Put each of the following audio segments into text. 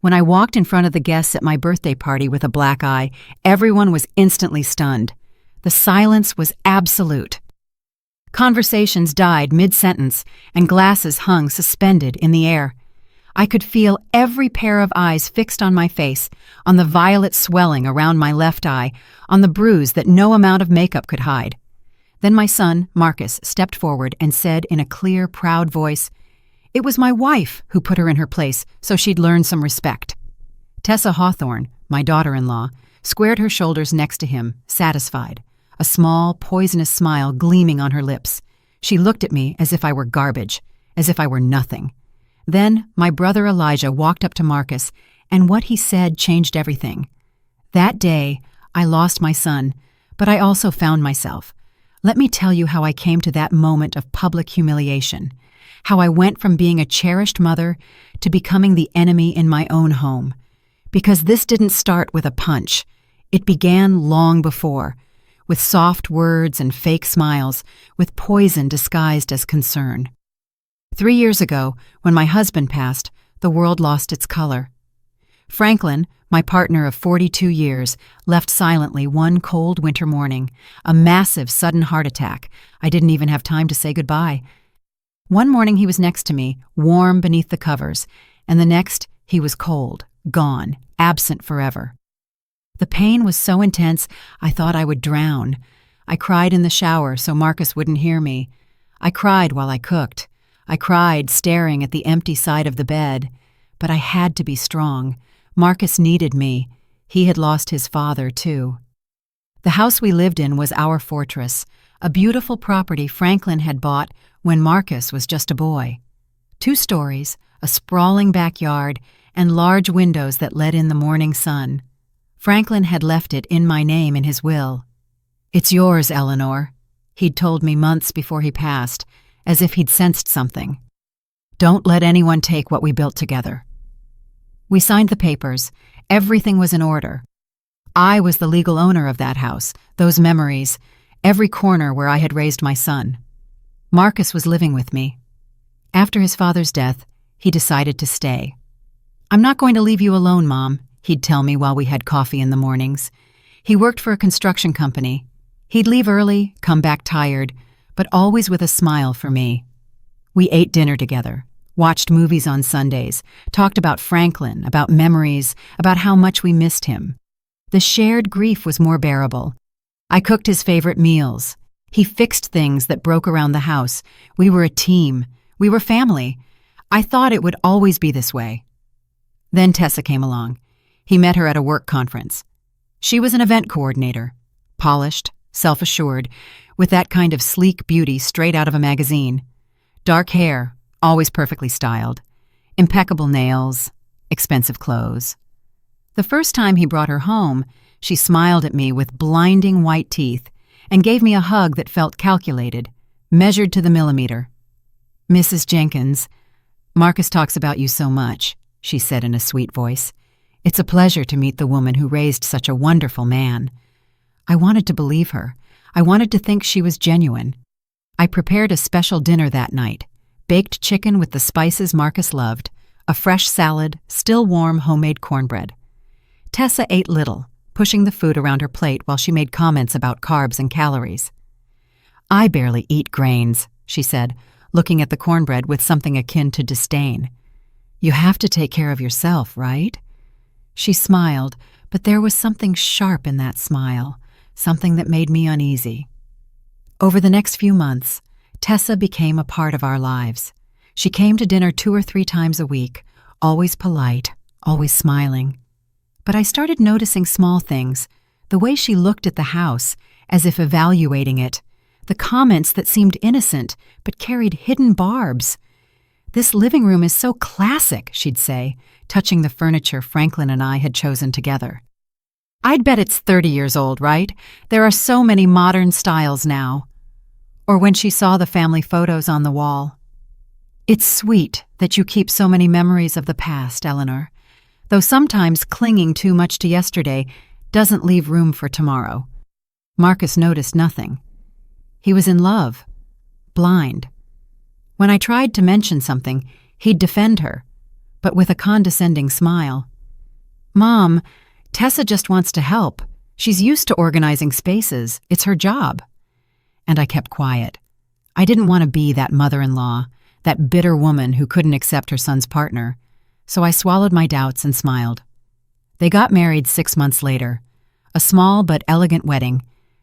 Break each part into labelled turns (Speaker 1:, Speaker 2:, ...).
Speaker 1: When I walked in front of the guests at my birthday party with a black eye, everyone was instantly stunned. The silence was absolute. Conversations died mid-sentence, and glasses hung suspended in the air. I could feel every pair of eyes fixed on my face, on the violet swelling around my left eye, on the bruise that no amount of makeup could hide. Then my son, Marcus, stepped forward and said in a clear, proud voice, "It was my wife who put her in her place so she'd learn some respect." Tessa Hawthorne, my daughter-in-law, squared her shoulders next to him, satisfied, a small, poisonous smile gleaming on her lips. She looked at me as if I were garbage, as if I were nothing. Then my brother Elijah walked up to Marcus, and what he said changed everything. That day, I lost my son, but I also found myself. Let me tell you how I came to that moment of public humiliation, how I went from being a cherished mother to becoming the enemy in my own home. Because this didn't start with a punch. It began long before, with soft words and fake smiles, with poison disguised as concern. 3 years ago, when my husband passed, the world lost its color. Franklin, my partner of 42 years, left silently one cold winter morning, a massive sudden heart attack. I didn't even have time to say goodbye. One morning he was next to me, warm beneath the covers, and the next he was cold, gone, absent forever. The pain was so intense I thought I would drown. I cried in the shower so Marcus wouldn't hear me. I cried while I cooked. I cried staring at the empty side of the bed. But I had to be strong. Marcus needed me. He had lost his father, too. The house we lived in was our fortress, a beautiful property Franklin had bought when Marcus was just a boy. 2 stories, a sprawling backyard, and large windows that let in the morning sun. Franklin had left it in my name in his will. "It's yours, Eleanor," he'd told me months before he passed, as if he'd sensed something. "Don't let anyone take what we built together." We signed the papers. Everything was in order. I was the legal owner of that house, those memories, every corner where I had raised my son. Marcus was living with me. After his father's death, he decided to stay. "I'm not going to leave you alone, Mom," he'd tell me while we had coffee in the mornings. He worked for a construction company. He'd leave early, come back tired, but always with a smile for me. We ate dinner together, watched movies on Sundays, talked about Franklin, about memories, about how much we missed him. The shared grief was more bearable. I cooked his favorite meals. He fixed things that broke around the house. We were a team. We were family. I thought it would always be this way. Then Tessa came along. He met her at a work conference. She was an event coordinator, polished, self-assured, with that kind of sleek beauty straight out of a magazine. Dark hair, always perfectly styled. Impeccable nails, expensive clothes. The first time he brought her home, she smiled at me with blinding white teeth and gave me a hug that felt calculated, measured to the millimeter. "Mrs. Jenkins, Marcus talks about you so much," she said in a sweet voice. "It's a pleasure to meet the woman who raised such a wonderful man." I wanted to believe her. I wanted to think she was genuine. I prepared a special dinner that night, baked chicken with the spices Marcus loved, a fresh salad, still warm homemade cornbread. Tessa ate little, pushing the food around her plate while she made comments about carbs and calories. "I barely eat grains," she said, looking at the cornbread with something akin to disdain. "You have to take care of yourself, right?" She smiled, but there was something sharp in that smile, something that made me uneasy. Over the next few months, Tessa became a part of our lives. She came to dinner 2 or 3 times a week, always polite, always smiling. But I started noticing small things, the way she looked at the house, as if evaluating it, the comments that seemed innocent but carried hidden barbs. "This living room is so classic," she'd say, touching the furniture Franklin and I had chosen together. "I'd bet it's 30 years old, right? There are so many modern styles now." Or when she saw the family photos on the wall. "It's sweet that you keep so many memories of the past, Eleanor, though sometimes clinging too much to yesterday doesn't leave room for tomorrow." Marcus noticed nothing. He was in love, blind. When I tried to mention something, he'd defend her. but with a condescending smile. "Mom, Tessa just wants to help. She's used to organizing spaces. It's her job." And I kept quiet. I didn't want to be that mother-in-law, that bitter woman who couldn't accept her son's partner, so I swallowed my doubts and smiled. They got married 6 months later. A small but elegant wedding.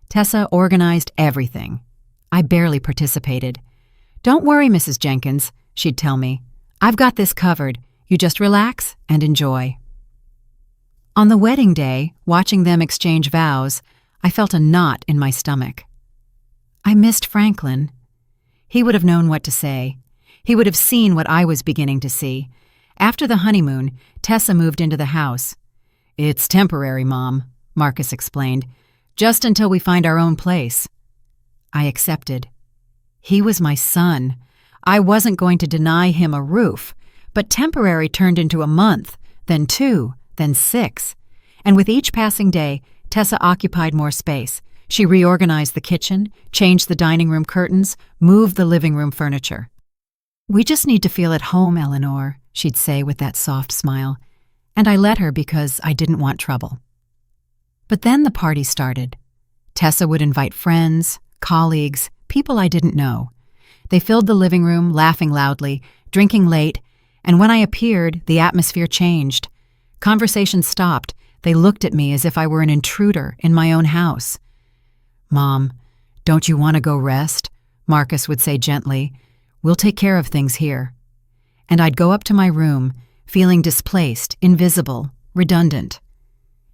Speaker 1: Tessa organized everything. I barely participated. "Don't worry, Mrs. Jenkins," she'd tell me. "I've got this covered. You just relax and enjoy." On the wedding day, watching them exchange vows, I felt a knot in my stomach. I missed Franklin. He would have known what to say. He would have seen what I was beginning to see. After the honeymoon, Tessa moved into the house. "It's temporary, Mom," Marcus explained, "just until we find our own place." I accepted. He was my son. I wasn't going to deny him a roof, but temporary turned into a month, then 2, then 6. And with each passing day, Tessa occupied more space. She reorganized the kitchen, changed the dining room curtains, moved the living room furniture. "We just need to feel at home, Eleanor," she'd say with that soft smile. And I let her because I didn't want trouble. But then the party started. Tessa would invite friends, colleagues, people I didn't know. They filled the living room, laughing loudly, drinking late, and when I appeared, the atmosphere changed. Conversation stopped. They looked at me as if I were an intruder in my own house. "Mom, don't you want to go rest?" Marcus would say gently. "We'll take care of things here." And I'd go up to my room, feeling displaced, invisible, redundant.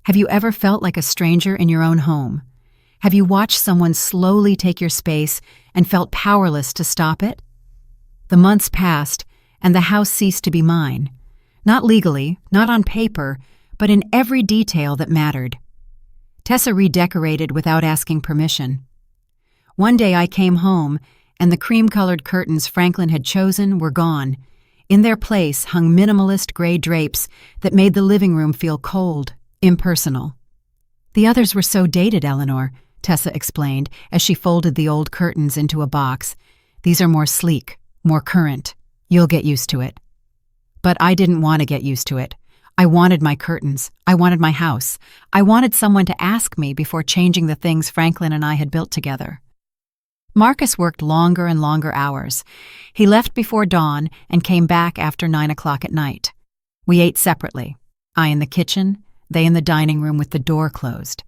Speaker 1: Have you ever felt like a stranger in your own home? Have you watched someone slowly take your space and felt powerless to stop it? The months passed, and the house ceased to be mine. Not legally, not on paper, but in every detail that mattered. Tessa redecorated without asking permission. One day I came home, and the cream-colored curtains Franklin had chosen were gone. In their place hung minimalist gray drapes that made the living room feel cold, impersonal. "The others were so dated, Eleanor," Tessa explained as she folded the old curtains into a box. "These are more sleek, more current. You'll get used to it." But I didn't want to get used to it. I wanted my curtains. I wanted my house. I wanted someone to ask me before changing the things Franklin and I had built together. Marcus worked longer and longer hours. He left before dawn and came back after 9 o'clock at night. We ate separately. I in the kitchen, they in the dining room with the door closed.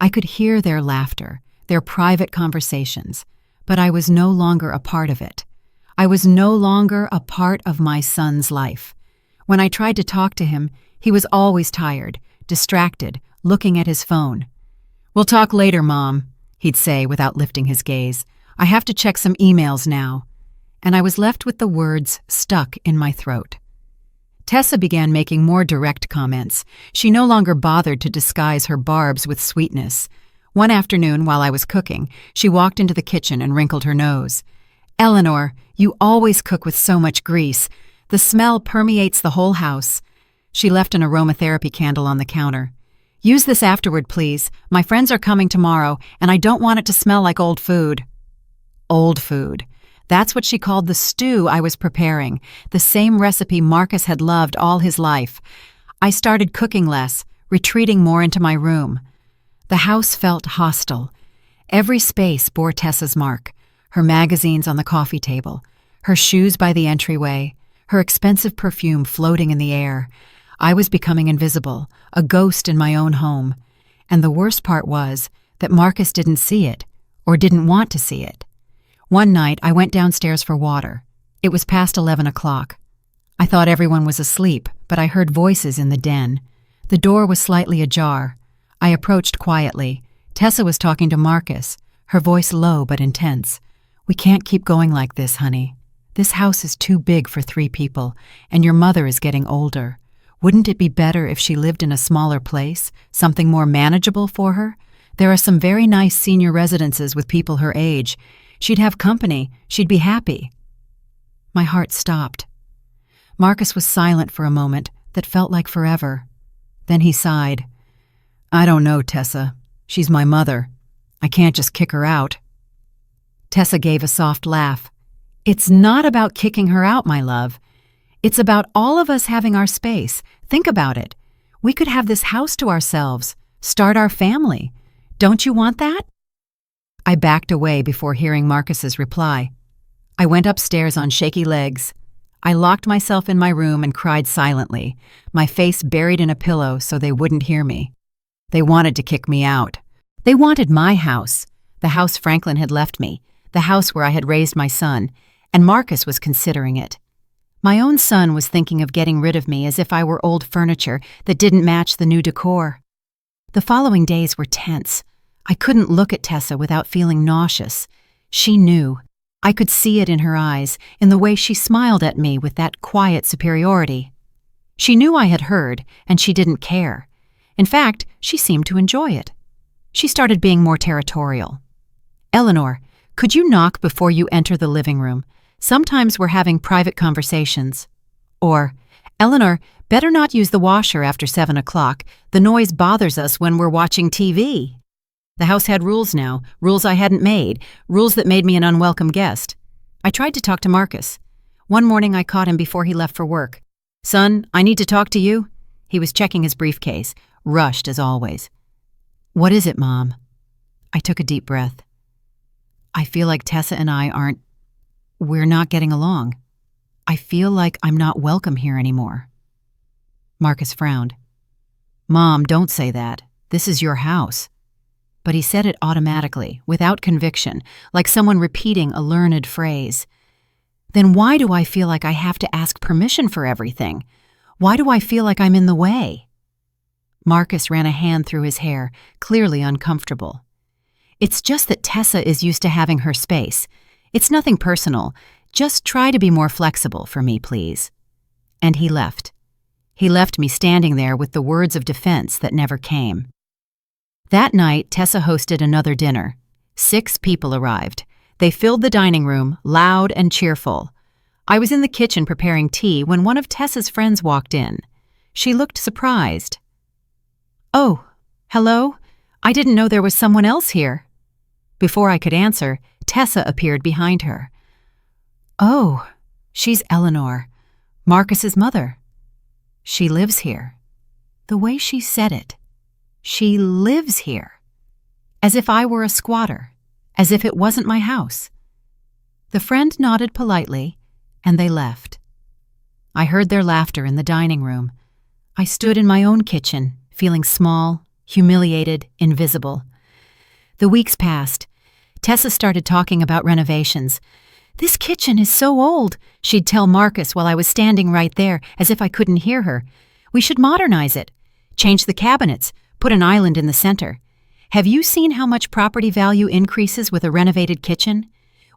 Speaker 1: I could hear their laughter, their private conversations, but I was no longer a part of it. I was no longer a part of my son's life. When I tried to talk to him, he was always tired, distracted, looking at his phone. "We'll talk later, Mom," he'd say without lifting his gaze. "I have to check some emails now." And I was left with the words stuck in my throat. Tessa began making more direct comments. She no longer bothered to disguise her barbs with sweetness. One afternoon, while I was cooking, she walked into the kitchen and wrinkled her nose. "Eleanor, you always cook with so much grease. The smell permeates the whole house." She left an aromatherapy candle on the counter. "Use this afterward, please. My friends are coming tomorrow, and I don't want it to smell like old food." Old food. That's what she called the stew I was preparing, the same recipe Marcus had loved all his life. I started cooking less, retreating more into my room. The house felt hostile. Every space bore Tessa's mark. Her magazines on the coffee table, her shoes by the entryway, her expensive perfume floating in the air. I was becoming invisible, a ghost in my own home. And the worst part was that Marcus didn't see it, or didn't want to see it. One night, I went downstairs for water. It was past 11 o'clock. I thought everyone was asleep, but I heard voices in the den. The door was slightly ajar. I approached quietly. Tessa was talking to Marcus, her voice low but intense. "We can't keep going like this, honey. This house is too big for 3 people, and your mother is getting older. Wouldn't it be better if she lived in a smaller place, something more manageable for her? There are some very nice senior residences with people her age. She'd have company. She'd be happy." My heart stopped. Marcus was silent for a moment that felt like forever. Then he sighed. "I don't know, Tessa. She's my mother. I can't just kick her out." Tessa gave a soft laugh. "It's not about kicking her out, my love. It's about all of us having our space. Think about it. We could have this house to ourselves, start our family. Don't you want that? I backed away before hearing Marcus's reply. I went upstairs on shaky legs. I locked myself in my room and cried silently, my face buried in a pillow so they wouldn't hear me. They wanted to kick me out. They wanted my house, the house Franklin had left me, the house where I had raised my son, and Marcus was considering it. My own son was thinking of getting rid of me as if I were old furniture that didn't match the new decor. The following days were tense. I couldn't look at Tessa without feeling nauseous. She knew. I could see it in her eyes, in the way she smiled at me with that quiet superiority. She knew I had heard, and she didn't care. In fact, she seemed to enjoy it. She started being more territorial. "Eleanor, could you knock before you enter the living room? Sometimes we're having private conversations." Or, "Eleanor, better not use the washer after 7 o'clock. The noise bothers us when we're watching TV." The house had rules now, rules I hadn't made, rules that made me an unwelcome guest. I tried to talk to Marcus. One morning I caught him before he left for work. "Son, I need to talk to you." He was checking his briefcase, rushed as always. "What is it, Mom?" I took a deep breath. "I feel like Tessa and we're not getting along. I feel like I'm not welcome here anymore." Marcus frowned. "Mom, don't say that. This is your house." But he said it automatically, without conviction, like someone repeating a learned phrase. "Then why do I feel like I have to ask permission for everything? Why do I feel like I'm in the way?" Marcus ran a hand through his hair, clearly uncomfortable. "It's just that Tessa is used to having her space. It's nothing personal. Just try to be more flexible for me, please." And he left. He left me standing there with the words of defense that never came. That night, Tessa hosted another dinner. 6 people arrived. They filled the dining room, loud and cheerful. I was in the kitchen preparing tea when one of Tessa's friends walked in. She looked surprised. "Oh, hello? I didn't know there was someone else here." Before I could answer, Tessa appeared behind her. "Oh, she's Eleanor, Marcus's mother. She lives here." The way she said it. She lives here. As if I were a squatter, as if it wasn't my house. The friend nodded politely, and they left. I heard their laughter in the dining room. I stood in my own kitchen, feeling small, humiliated, invisible. The weeks passed. Tessa started talking about renovations. "This kitchen is so old," she'd tell Marcus while I was standing right there, as if I couldn't hear her. "We should modernize it. Change the cabinets. Put an island in the center. Have you seen how much property value increases with a renovated kitchen?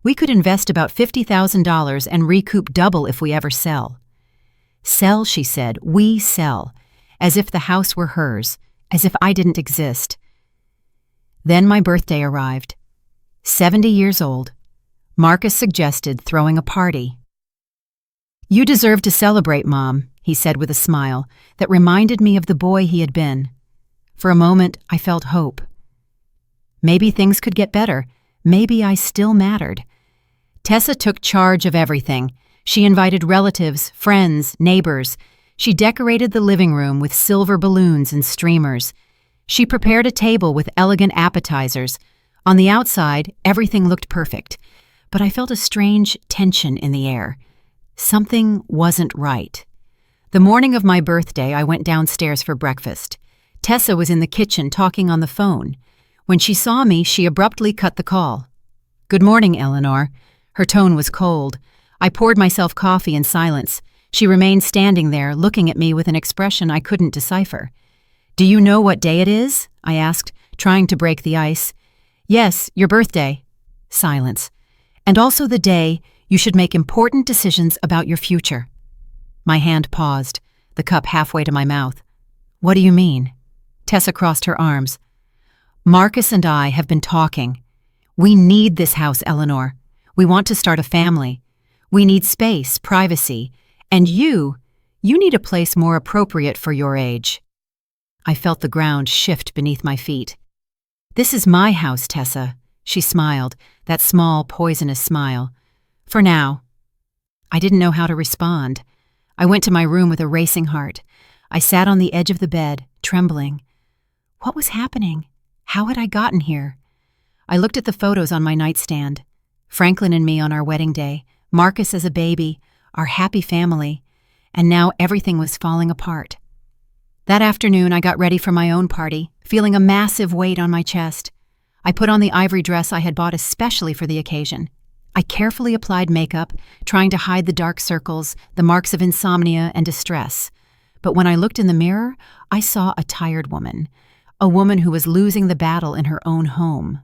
Speaker 1: We could invest about $50,000 and recoup double if we ever sell." "Sell," she said. "We sell." As if the house were hers, as if I didn't exist. Then my birthday arrived. 70 years old. Marcus suggested throwing a party. "You deserve to celebrate, Mom," he said with a smile that reminded me of the boy he had been. For a moment, I felt hope. Maybe things could get better. Maybe I still mattered. Tessa took charge of everything. She invited relatives, friends, neighbors. She decorated the living room with silver balloons and streamers. She prepared a table with elegant appetizers. On the outside, everything looked perfect. But I felt a strange tension in the air. Something wasn't right. The morning of my birthday, I went downstairs for breakfast. Tessa was in the kitchen talking on the phone. When she saw me, she abruptly cut the call. "Good morning, Eleanor." Her tone was cold. I poured myself coffee in silence. She remained standing there, looking at me with an expression I couldn't decipher. "Do you know what day it is?" I asked, trying to break the ice. "Yes, your birthday." Silence. "And also the day you should make important decisions about your future." My hand paused, the cup halfway to my mouth. "What do you mean?" Tessa crossed her arms. "Marcus and I have been talking. We need this house, Eleanor. We want to start a family. We need space, privacy. And you need a place more appropriate for your age." I felt the ground shift beneath my feet. "This is my house, Tessa." She smiled, that small, poisonous smile. "For now." I didn't know how to respond. I went to my room with a racing heart. I sat on the edge of the bed, trembling. What was happening? How had I gotten here? I looked at the photos on my nightstand. Franklin and me on our wedding day, Marcus as a baby, our happy family, and now everything was falling apart. That afternoon, I got ready for my own party, feeling a massive weight on my chest. I put on the ivory dress I had bought especially for the occasion. I carefully applied makeup, trying to hide the dark circles, the marks of insomnia and distress. But when I looked in the mirror, I saw a tired woman, a woman who was losing the battle in her own home.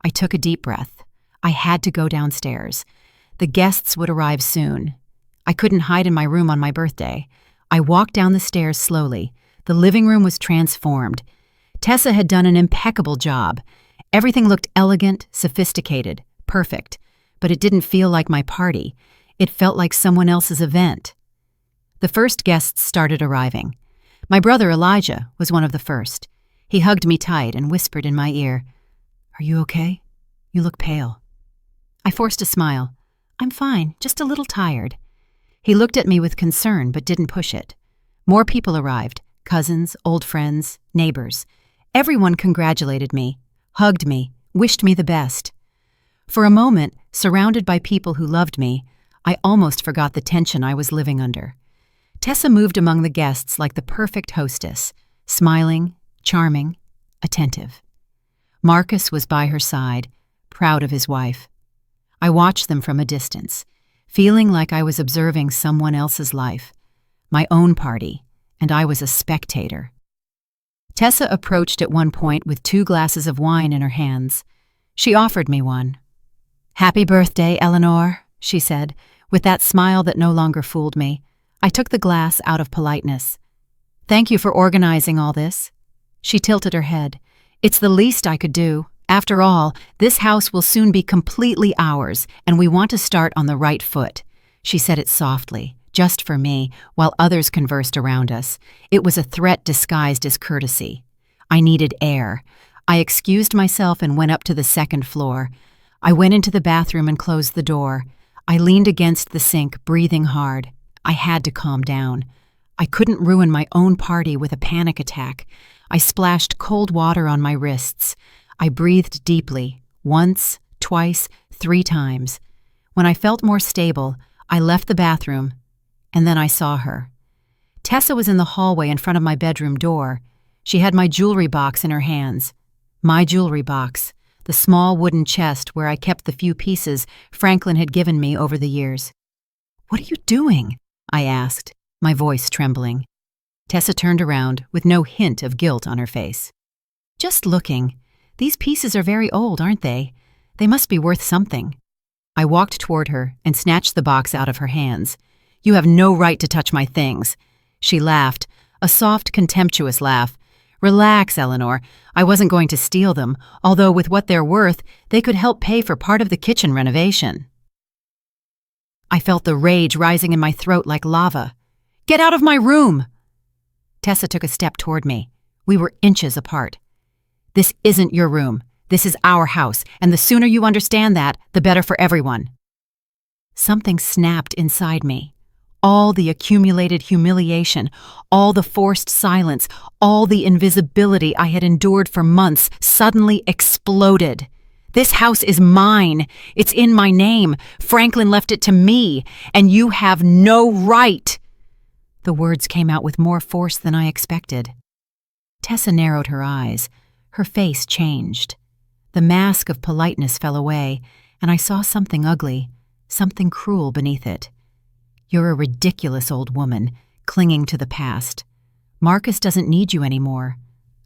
Speaker 1: I took a deep breath. I had to go downstairs. The guests would arrive soon. I couldn't hide in my room on my birthday. I walked down the stairs slowly. The living room was transformed. Tessa had done an impeccable job. Everything looked elegant, sophisticated, perfect. But it didn't feel like my party. It felt like someone else's event. The first guests started arriving. My brother Elijah was one of the first. He hugged me tight and whispered in my ear, "Are you okay? You look pale." I forced a smile. "I'm fine, just a little tired." He looked at me with concern but didn't push it. More people arrived, cousins, old friends, neighbors. Everyone congratulated me, hugged me, wished me the best. For a moment, surrounded by people who loved me, I almost forgot the tension I was living under. Tessa moved among the guests like the perfect hostess, smiling, charming, attentive. Marcus was by her side, proud of his wife. I watched them from a distance, feeling like I was observing someone else's life, my own party, and I was a spectator. Tessa approached at one point with 2 glasses of wine in her hands. She offered me one. "Happy birthday, Eleanor," she said, with that smile that no longer fooled me. I took the glass out of politeness. "Thank you for organizing all this." She tilted her head. "It's the least I could do. After all, this house will soon be completely ours, and we want to start on the right foot." She said it softly, just for me, while others conversed around us. It was a threat disguised as courtesy. I needed air. I excused myself and went up to the 2nd floor. I went into the bathroom and closed the door. I leaned against the sink, breathing hard. I had to calm down. I couldn't ruin my own party with a panic attack. I splashed cold water on my wrists. I breathed deeply, once, twice, 3 times. When I felt more stable, I left the bathroom, and then I saw her. Tessa was in the hallway in front of my bedroom door. She had my jewelry box in her hands. My jewelry box, the small wooden chest where I kept the few pieces Franklin had given me over the years. "What are you doing?" I asked, my voice trembling. Tessa turned around with no hint of guilt on her face. "Just looking. These pieces are very old, aren't they? They must be worth something." I walked toward her and snatched the box out of her hands. "You have no right to touch my things." She laughed, a soft, contemptuous laugh. "Relax, Eleanor. I wasn't going to steal them, although with what they're worth, they could help pay for part of the kitchen renovation." I felt the rage rising in my throat like lava. "Get out of my room!" Tessa took a step toward me. We were inches apart. "This isn't your room. This is our house, and the sooner you understand that, the better for everyone." Something snapped inside me. All the accumulated humiliation, all the forced silence, all the invisibility I had endured for months suddenly exploded. "This house is mine. It's in my name. Franklin left it to me, and you have no right." The words came out with more force than I expected. Tessa narrowed her eyes. Her face changed. The mask of politeness fell away, and I saw something ugly, something cruel beneath it. "You're a ridiculous old woman, clinging to the past. Marcus doesn't need you anymore.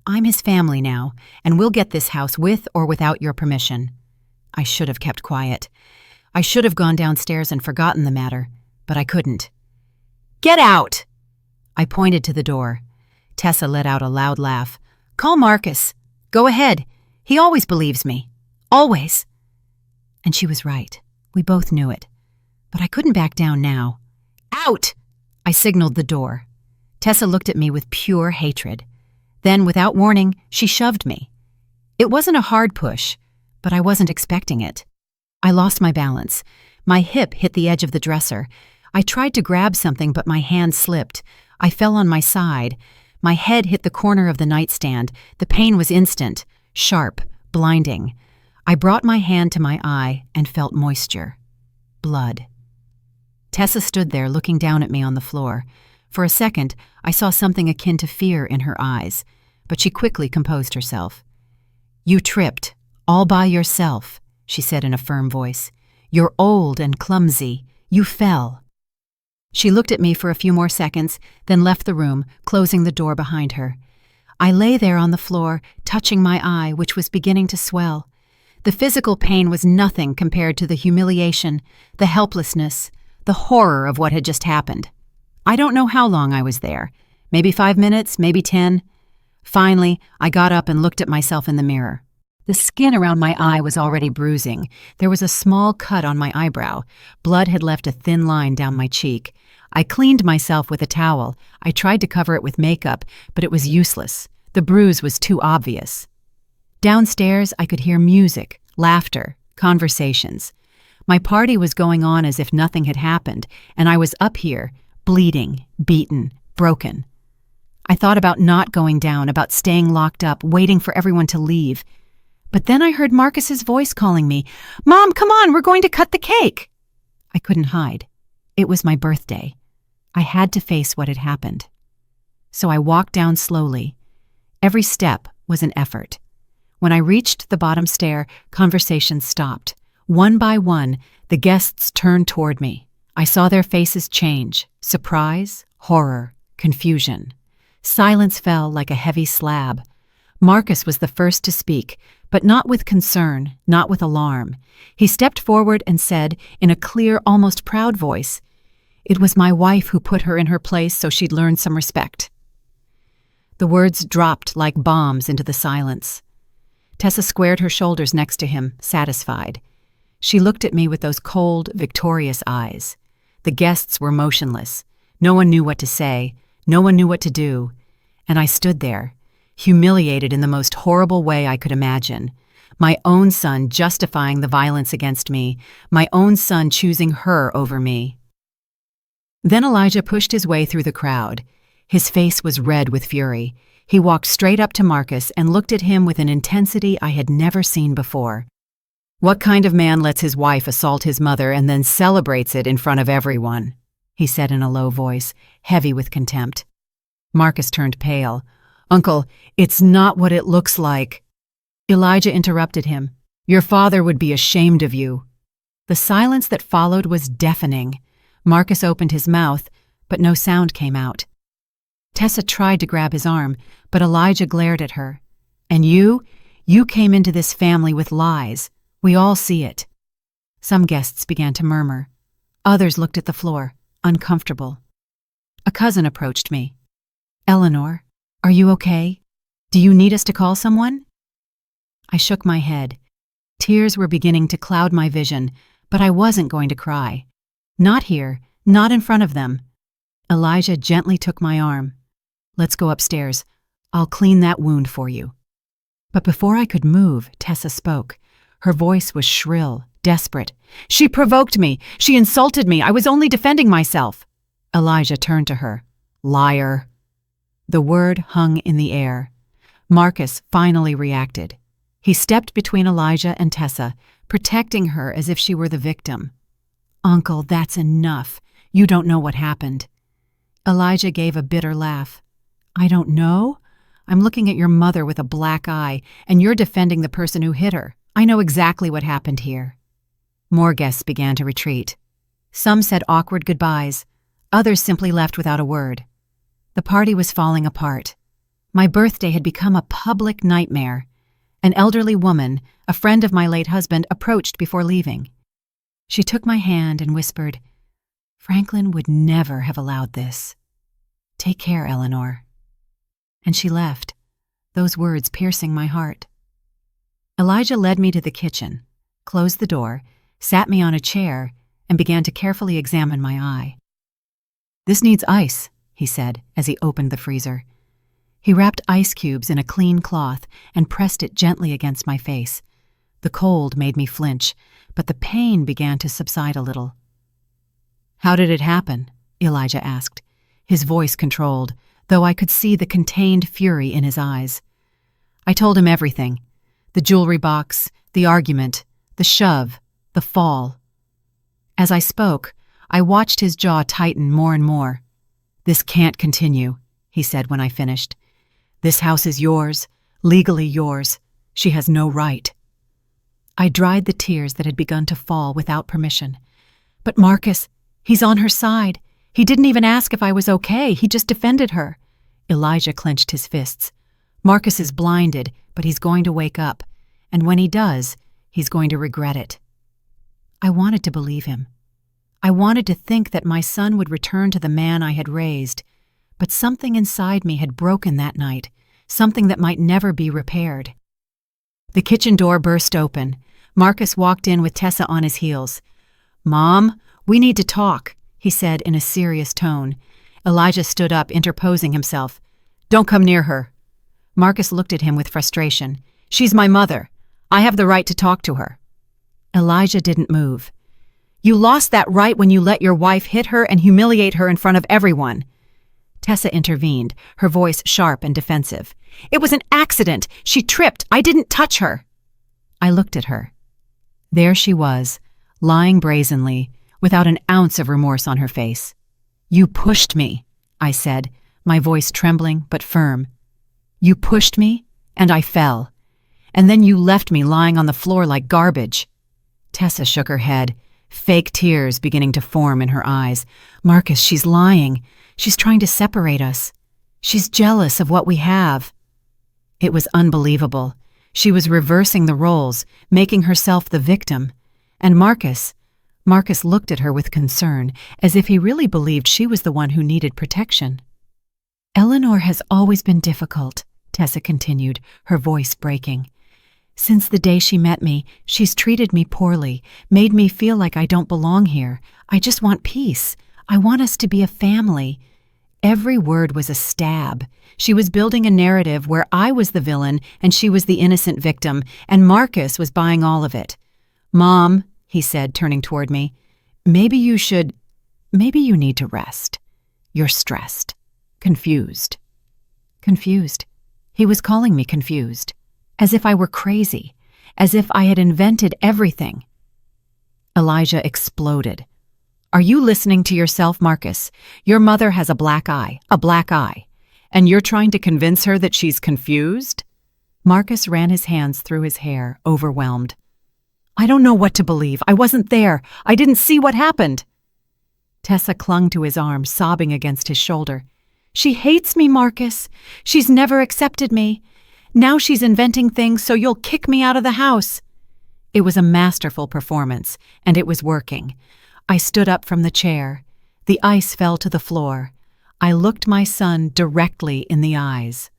Speaker 1: I'm his family now, and we'll get this house with or without your permission." I should have kept quiet. I should have gone downstairs and forgotten the matter, but I couldn't. "Get out!" I pointed to the door. Tessa let out a loud laugh. "Call Marcus. Go ahead. He always believes me. Always." And she was right. We both knew it. But I couldn't back down now. "Out!" I signaled the door. Tessa looked at me with pure hatred. Then, without warning, she shoved me. It wasn't a hard push, but I wasn't expecting it. I lost my balance. My hip hit the edge of the dresser. I tried to grab something, but my hand slipped. I fell on my side. My head hit the corner of the nightstand. The pain was instant, sharp, blinding. I brought my hand to my eye and felt moisture. Blood. Tessa stood there looking down at me on the floor. For a second, I saw something akin to fear in her eyes, but she quickly composed herself. "You tripped, all by yourself," she said in a firm voice. "You're old and clumsy. You fell." She looked at me for a few more seconds, then left the room, closing the door behind her. I lay there on the floor, touching my eye, which was beginning to swell. The physical pain was nothing compared to the humiliation, the helplessness, the horror of what had just happened. I don't know how long I was there. Maybe 5 minutes, maybe 10. Finally, I got up and looked at myself in the mirror. The skin around my eye was already bruising. There was a small cut on my eyebrow. Blood had left a thin line down my cheek. I cleaned myself with a towel. I tried to cover it with makeup, but it was useless. The bruise was too obvious. Downstairs, I could hear music, laughter, conversations. My party was going on as if nothing had happened, and I was up here, bleeding, beaten, broken. I thought about not going down, about staying locked up, waiting for everyone to leave. But then I heard Marcus's voice calling me, "Mom, come on, we're going to cut the cake." I couldn't hide. It was my birthday. I had to face what had happened. So I walked down slowly. Every step was an effort. When I reached the bottom stair, conversation stopped. One by one, the guests turned toward me. I saw their faces change: surprise, horror, confusion. Silence fell like a heavy slab. Marcus was the first to speak, but not with concern, not with alarm. He stepped forward and said, in a clear, almost proud voice, "It was my wife who put her in her place so she'd learn some respect." The words dropped like bombs into the silence. Tessa squared her shoulders next to him, satisfied. She looked at me with those cold, victorious eyes. The guests were motionless. No one knew what to say. No one knew what to do. And I stood there, humiliated in the most horrible way I could imagine. My own son justifying the violence against me. My own son choosing her over me. Then Elijah pushed his way through the crowd. His face was red with fury. He walked straight up to Marcus and looked at him with an intensity I had never seen before. "What kind of man lets his wife assault his mother and then celebrates it in front of everyone?" he said in a low voice, heavy with contempt. Marcus turned pale. "Uncle, it's not what it looks like." Elijah interrupted him. "Your father would be ashamed of you." The silence that followed was deafening. Marcus opened his mouth, but no sound came out. Tessa tried to grab his arm, but Elijah glared at her. "And you came into this family with lies. We all see it." Some guests began to murmur. Others looked at the floor, uncomfortable. A cousin approached me. "Eleanor, are you okay? Do you need us to call someone?" I shook my head. Tears were beginning to cloud my vision, but I wasn't going to cry. Not here, not in front of them. Elijah gently took my arm. "Let's go upstairs. I'll clean that wound for you." But before I could move, Tessa spoke. Her voice was shrill, desperate. "She provoked me. She insulted me. I was only defending myself." Elijah turned to her. "Liar." The word hung in the air. Marcus finally reacted. He stepped between Elijah and Tessa, protecting her as if she were the victim. "Uncle, that's enough. You don't know what happened." Elijah gave a bitter laugh. "I don't know? I'm looking at your mother with a black eye, and you're defending the person who hit her. I know exactly what happened here." More guests began to retreat. Some said awkward goodbyes. Others simply left without a word. The party was falling apart. My birthday had become a public nightmare. An elderly woman, a friend of my late husband, approached before leaving. She took my hand and whispered, "Franklin would never have allowed this. Take care, Eleanor." And she left, those words piercing my heart. Elijah led me to the kitchen, closed the door, sat me on a chair, and began to carefully examine my eye. "This needs ice," he said as he opened the freezer. He wrapped ice cubes in a clean cloth and pressed it gently against my face. The cold made me flinch, but the pain began to subside a little. How did it happen? Elijah asked, his voice controlled, though I could see the contained fury in his eyes. I told him everything. The jewelry box, the argument, the shove, the fall. As I spoke, I watched his jaw tighten more and more. "This can't continue," he said when I finished. "This house is yours, legally yours. She has no right." I dried the tears that had begun to fall without permission. "But Marcus, he's on her side. He didn't even ask if I was okay. He just defended her." Elijah clenched his fists. "Marcus is blinded, but he's going to wake up. And when he does, he's going to regret it." I wanted to believe him. I wanted to think that my son would return to the man I had raised, but something inside me had broken that night, something that might never be repaired. The kitchen door burst open. Marcus walked in with Tessa on his heels. "Mom, we need to talk," he said in a serious tone. Elijah stood up, interposing himself. "Don't come near her." Marcus looked at him with frustration. "She's my mother. I have the right to talk to her." Elijah didn't move. "You lost that right when you let your wife hit her and humiliate her in front of everyone." Tessa intervened, her voice sharp and defensive. "It was an accident. She tripped. I didn't touch her." I looked at her. There she was, lying brazenly, without an ounce of remorse on her face. "You pushed me," I said, my voice trembling but firm. "You pushed me, and I fell. And then you left me lying on the floor like garbage." Tessa shook her head, fake tears beginning to form in her eyes. "Marcus, she's lying. She's trying to separate us. She's jealous of what we have." It was unbelievable. She was reversing the roles, making herself the victim. And Marcus looked at her with concern, as if he really believed she was the one who needed protection. "Eleanor has always been difficult," Tessa continued, her voice breaking. "Since the day she met me, she's treated me poorly, made me feel like I don't belong here. I just want peace. I want us to be a family." Every word was a stab. She was building a narrative where I was the villain and she was the innocent victim, and Marcus was buying all of it. "Mom," he said, turning toward me, maybe you need to rest. You're stressed. Confused." Confused. He was calling me confused. As if I were crazy, as if I had invented everything. Elijah exploded. "Are you listening to yourself, Marcus? Your mother has a black eye, and you're trying to convince her that she's confused?" Marcus ran his hands through his hair, overwhelmed. "I don't know what to believe. I wasn't there. I didn't see what happened." Tessa clung to his arm, sobbing against his shoulder. "She hates me, Marcus. She's never accepted me. Now she's inventing things so you'll kick me out of the house." It was a masterful performance, and it was working. I stood up from the chair. The ice fell to the floor. I looked my son directly in the eyes.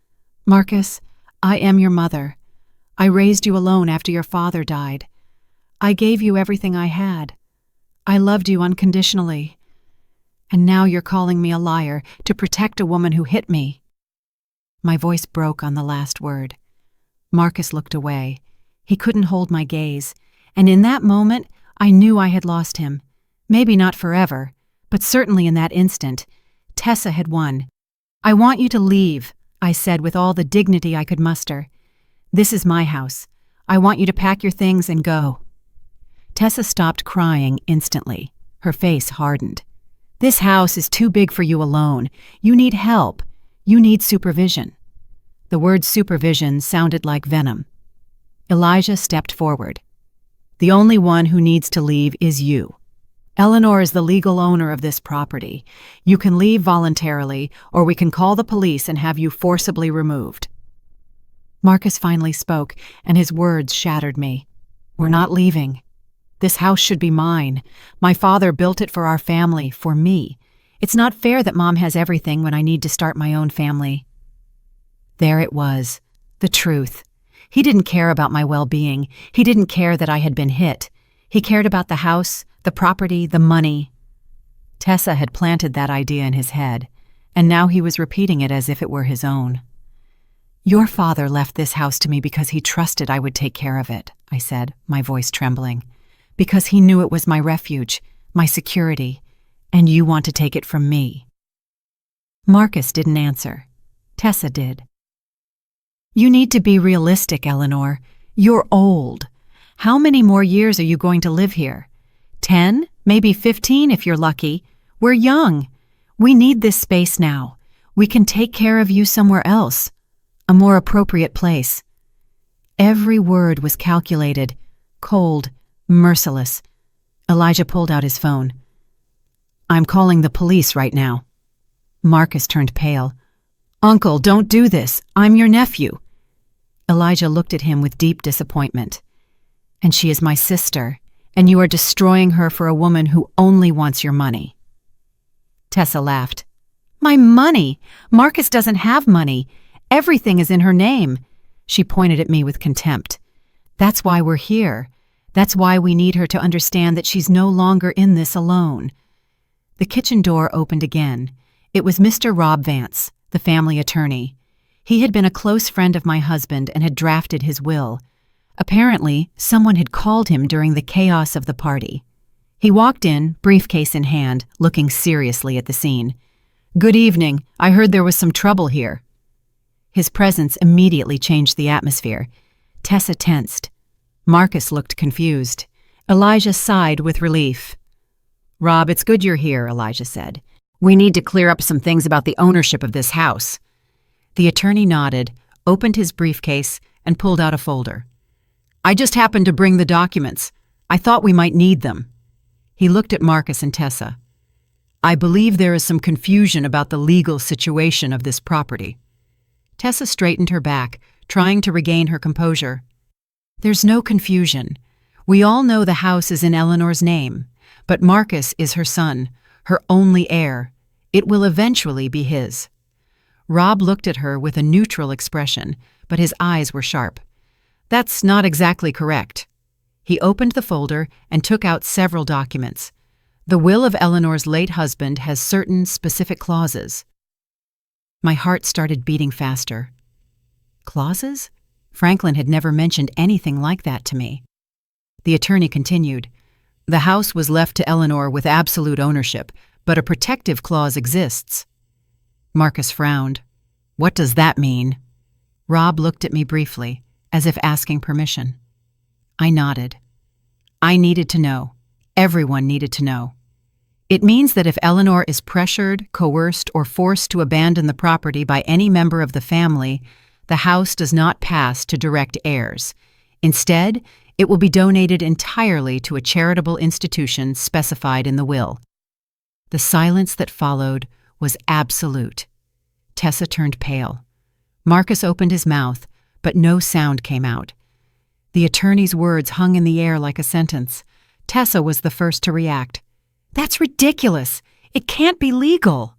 Speaker 1: "Marcus, I am your mother. I raised you alone after your father died. I gave you everything I had. I loved you unconditionally. And now you're calling me a liar to protect a woman who hit me." My voice broke on the last word. Marcus looked away. He couldn't hold my gaze, and in that moment, I knew I had lost him. Maybe not forever, but certainly in that instant. Tessa had won. "I want you to leave," I said with all the dignity I could muster. "This is my house. I want you to pack your things and go." Tessa stopped crying instantly. Her face hardened. "This house is too big for you alone. You need help. You need supervision." The word supervision sounded like venom. Elijah stepped forward. "The only one who needs to leave is you. Eleanor is the legal owner of this property. You can leave voluntarily, or we can call the police and have you forcibly removed." Marcus finally spoke, and his words shattered me. "We're not leaving. This house should be mine. My father built it for our family, for me. It's not fair that Mom has everything when I need to start my own family." There it was, the truth. He didn't care about my well-being. He didn't care that I had been hit. He cared about the house, the property, the money. Tessa had planted that idea in his head, and now he was repeating it as if it were his own. "Your father left this house to me because he trusted I would take care of it," I said, my voice trembling. "Because he knew it was my refuge, my security. And you want to take it from me." Marcus didn't answer. Tessa did. "You need to be realistic, Eleanor. You're old. How many more years are you going to live here? 10, maybe 15 if you're lucky. We're young. We need this space now. We can take care of you somewhere else. A more appropriate place." Every word was calculated, cold, merciless. Elijah pulled out his phone. "I'm calling the police right now." Marcus turned pale. "Uncle, don't do this. I'm your nephew." Elijah looked at him with deep disappointment. "And she is my sister, and you are destroying her for a woman who only wants your money." Tessa laughed. "My money? Marcus doesn't have money. Everything is in her name." She pointed at me with contempt. "That's why we're here. That's why we need her to understand that she's no longer in this alone." The kitchen door opened again. It was Mr. Rob Vance, the family attorney. He had been a close friend of my husband and had drafted his will. Apparently, someone had called him during the chaos of the party. He walked in, briefcase in hand, looking seriously at the scene. "Good evening. I heard there was some trouble here." His presence immediately changed the atmosphere. Tessa tensed. Marcus looked confused. Elijah sighed with relief. "Rob, it's good you're here," Elijah said. "We need to clear up some things about the ownership of this house." The attorney nodded, opened his briefcase, and pulled out a folder. "I just happened to bring the documents. I thought we might need them." He looked at Marcus and Tessa. "I believe there is some confusion about the legal situation of this property." Tessa straightened her back, trying to regain her composure. "There's no confusion. We all know the house is in Eleanor's name, but Marcus is her son, her only heir. It will eventually be his." Rob looked at her with a neutral expression, but his eyes were sharp. "That's not exactly correct." He opened the folder and took out several documents. "The will of Eleanor's late husband has certain specific clauses." My heart started beating faster. Clauses? Franklin had never mentioned anything like that to me. The attorney continued. "The house was left to Eleanor with absolute ownership, but a protective clause exists." Marcus frowned. "What does that mean?" Rob looked at me briefly, as if asking permission. I nodded. I needed to know. Everyone needed to know. "It means that if Eleanor is pressured, coerced, or forced to abandon the property by any member of the family, the house does not pass to direct heirs. Instead, it will be donated entirely to a charitable institution specified in the will." The silence that followed was absolute. Tessa turned pale. Marcus opened his mouth, but no sound came out. The attorney's words hung in the air like a sentence. Tessa was the first to react. "That's ridiculous! It can't be legal!"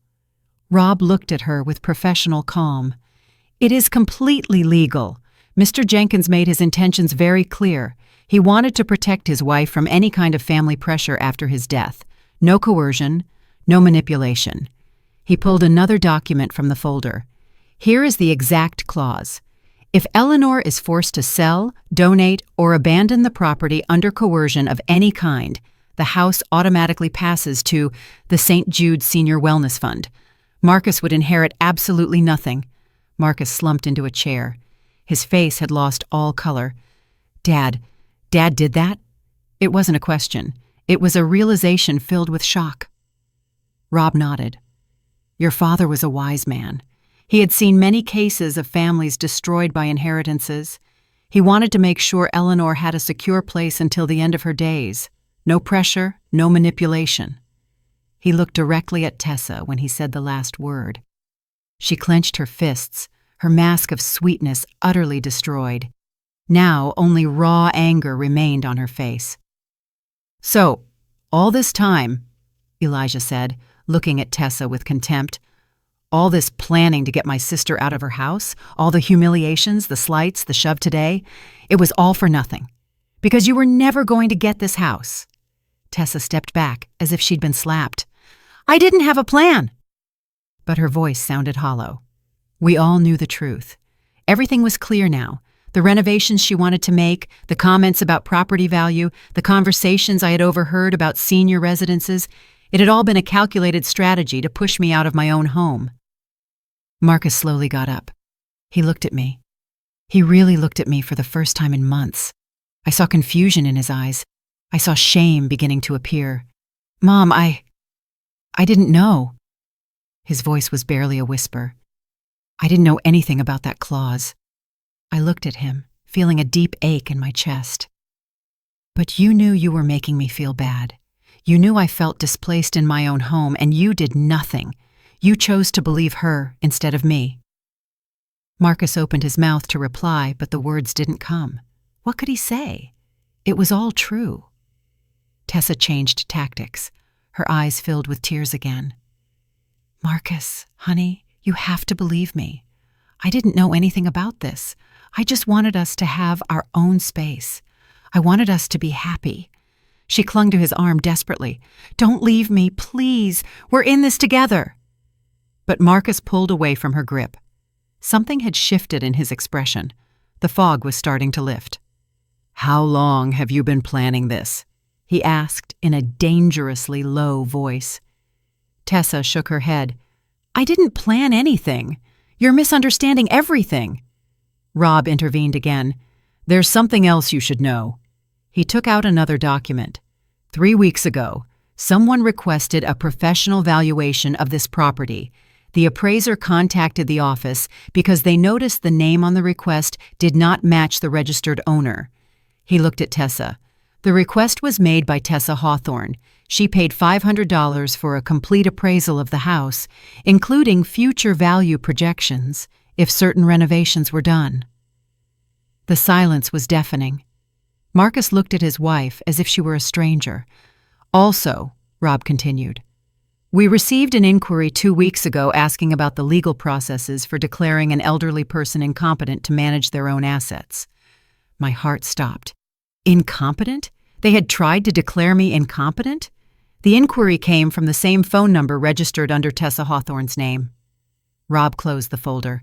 Speaker 1: Rob looked at her with professional calm. "It is completely legal. Mr. Jenkins made his intentions very clear. He wanted to protect his wife from any kind of family pressure after his death. No coercion, no manipulation." He pulled another document from the folder. "Here is the exact clause. If Eleanor is forced to sell, donate, or abandon the property under coercion of any kind, the house automatically passes to the St. Jude Senior Wellness Fund. Marcus would inherit absolutely nothing." Marcus slumped into a chair. His face had lost all color. Dad did that?" It wasn't a question. It was a realization filled with shock. Rob nodded. "Your father was a wise man. He had seen many cases of families destroyed by inheritances. He wanted to make sure Eleanor had a secure place until the end of her days. No pressure, no manipulation." He looked directly at Tessa when he said the last word. She clenched her fists, her mask of sweetness utterly destroyed. Now only raw anger remained on her face. "So, all this time," Elijah said, looking at Tessa with contempt, "all this planning to get my sister out of her house, all the humiliations, the slights, the shove today, it was all for nothing. Because you were never going to get this house." Tessa stepped back as if she'd been slapped. "I didn't have a plan." But her voice sounded hollow. We all knew the truth. Everything was clear now. The renovations she wanted to make, the comments about property value, the conversations I had overheard about senior residences, It had all been a calculated strategy to push me out of my own home. Marcus slowly got up. He looked at me. He really looked at me for the first time in months. I saw confusion in his eyes. I saw shame beginning to appear. "Mom, I didn't know." His voice was barely a whisper. "I didn't know anything about that clause." I looked at him, feeling a deep ache in my chest. "But you knew you were making me feel bad. You knew I felt displaced in my own home, and you did nothing. You chose to believe her instead of me." Marcus opened his mouth to reply, but the words didn't come. What could he say? It was all true. Tessa changed tactics. Her eyes filled with tears again. "Marcus, honey, you have to believe me. I didn't know anything about this. I just wanted us to have our own space. I wanted us to be happy." She clung to his arm desperately. "Don't leave me, please. We're in this together." But Marcus pulled away from her grip. Something had shifted in his expression. The fog was starting to lift. "How long have you been planning this?" he asked in a dangerously low voice. Tessa shook her head. "I didn't plan anything. You're misunderstanding everything." Rob intervened again. "There's something else you should know." He took out another document. 3 weeks ago, someone requested a professional valuation of this property. The appraiser contacted the office because they noticed the name on the request did not match the registered owner. He looked at Tessa. The request was made by Tessa Hawthorne. She paid $500 for a complete appraisal of the house, including future value projections, if certain renovations were done. The silence was deafening. Marcus looked at his wife as if she were a stranger. "Also," Rob continued, "we received an inquiry 2 weeks ago asking about the legal processes for declaring an elderly person incompetent to manage their own assets." My heart stopped. Incompetent? They had tried to declare me incompetent? The inquiry came from the same phone number registered under Tessa Hawthorne's name. Rob closed the folder.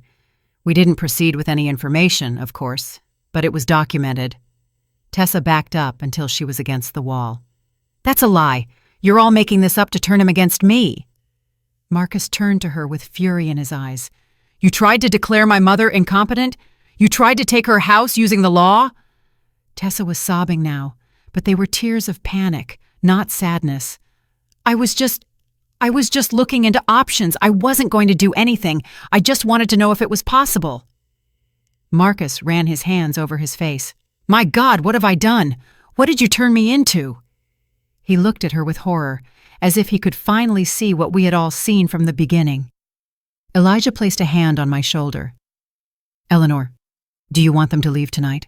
Speaker 1: "We didn't proceed with any information, of course, but it was documented." Tessa backed up until she was against the wall. "That's a lie. You're all making this up to turn him against me." Marcus turned to her with fury in his eyes. "You tried to declare my mother incompetent? You tried to take her house using the law?" Tessa was sobbing now, but they were tears of panic, not sadness. I was just looking into options. I wasn't going to do anything. I just wanted to know if it was possible." Marcus ran his hands over his face. "My God, what have I done? What did you turn me into?" He looked at her with horror, as if he could finally see what we had all seen from the beginning. Elijah placed a hand on my shoulder. "Eleanor, do you want them to leave tonight?"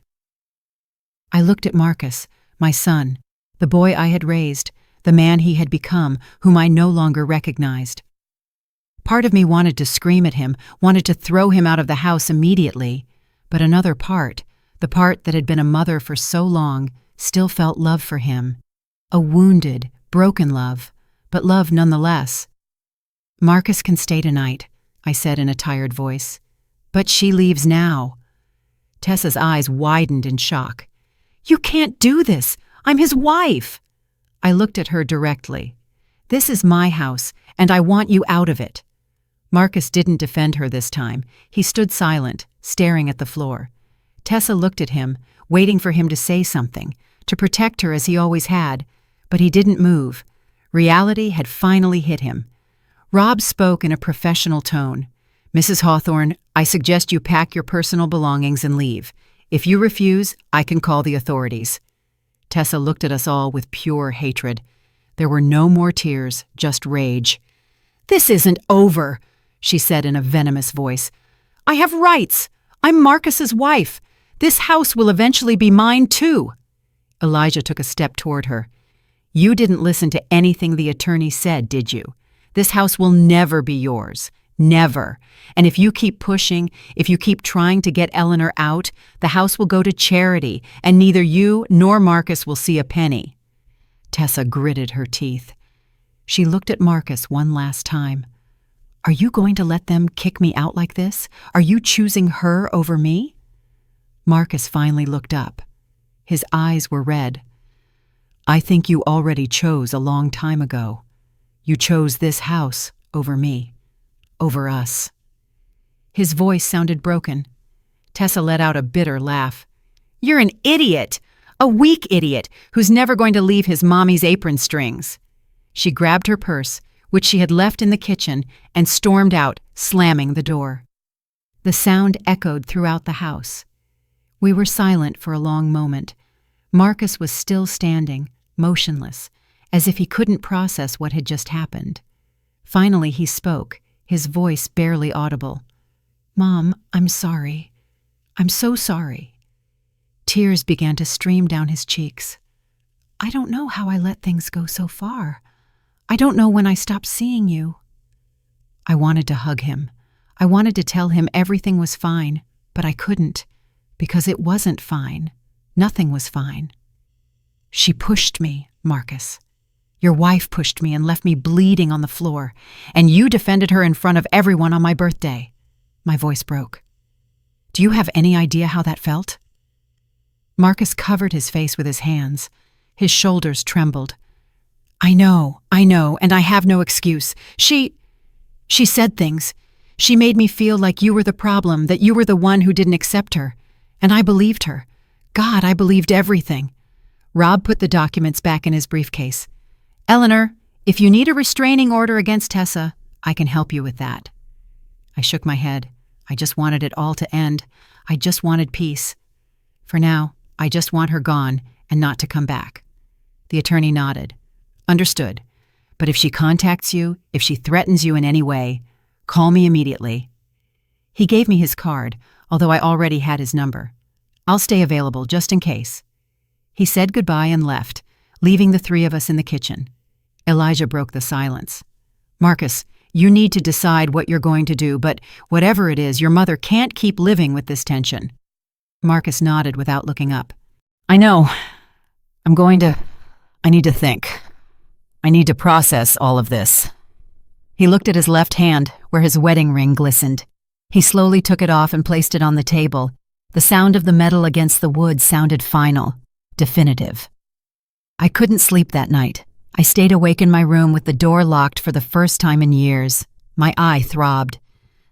Speaker 1: I looked at Marcus, my son, the boy I had raised, the man he had become, whom I no longer recognized. Part of me wanted to scream at him, wanted to throw him out of the house immediately, but another part, the part that had been a mother for so long, still felt love for him. A wounded, broken love, but love nonetheless. "Marcus can stay tonight," I said in a tired voice. "But she leaves now." Tessa's eyes widened in shock. "You can't do this. I'm his wife." I looked at her directly. "This is my house, and I want you out of it." Marcus didn't defend her this time. He stood silent, staring at the floor. Tessa looked at him, waiting for him to say something, to protect her as he always had, but he didn't move. Reality had finally hit him. Rob spoke in a professional tone. "Mrs. Hawthorne, I suggest you pack your personal belongings and leave. If you refuse, I can call the authorities." Tessa looked at us all with pure hatred. There were no more tears, just rage. "This isn't over," she said in a venomous voice. "I have rights. I'm Marcus's wife. This house will eventually be mine too." Elijah took a step toward her. "You didn't listen to anything the attorney said, did you? This house will never be yours. Never. And if you keep pushing, if you keep trying to get Eleanor out, the house will go to charity, and neither you nor Marcus will see a penny." Tessa gritted her teeth. She looked at Marcus one last time. "Are you going to let them kick me out like this? Are you choosing her over me?" Marcus finally looked up. His eyes were red. "I think you already chose a long time ago. You chose this house over me, over us." His voice sounded broken. Tessa let out a bitter laugh. "You're an idiot! A weak idiot who's never going to leave his mommy's apron strings." She grabbed her purse, which she had left in the kitchen, and stormed out, slamming the door. The sound echoed throughout the house. We were silent for a long moment. Marcus was still standing, motionless, as if he couldn't process what had just happened. Finally he spoke, his voice barely audible. "Mom, I'm sorry. I'm so sorry." Tears began to stream down his cheeks. "I don't know how I let things go so far. I don't know when I stopped seeing you." I wanted to hug him. I wanted to tell him everything was fine, but I couldn't, because it wasn't fine. Nothing was fine. "She pushed me, Marcus. Your wife pushed me and left me bleeding on the floor, and you defended her in front of everyone on my birthday." My voice broke. "Do you have any idea how that felt?" Marcus covered his face with his hands. His shoulders trembled. I know, and I have no excuse. She said things. She made me feel like you were the problem, that you were the one who didn't accept her. And I believed her. God, I believed everything." Rob put the documents back in his briefcase. "Eleanor, if you need a restraining order against Tessa, I can help you with that." I shook my head. I just wanted it all to end. I just wanted peace. For now, I just want her gone and not to come back. The attorney nodded. "Understood. But if she contacts you, if she threatens you in any way, call me immediately." He gave me his card, although I already had his number. "I'll stay available just in case." He said goodbye and left, leaving the three of us in the kitchen. Elijah broke the silence. "Marcus, you need to decide what you're going to do, but whatever it is, your mother can't keep living with this tension." Marcus nodded without looking up. "I know. I need to think. I need to process all of this." He looked at his left hand, where his wedding ring glistened. He slowly took it off and placed it on the table. The sound of the metal against the wood sounded final, definitive. I couldn't sleep that night. I stayed awake in my room with the door locked for the first time in years. My eye throbbed.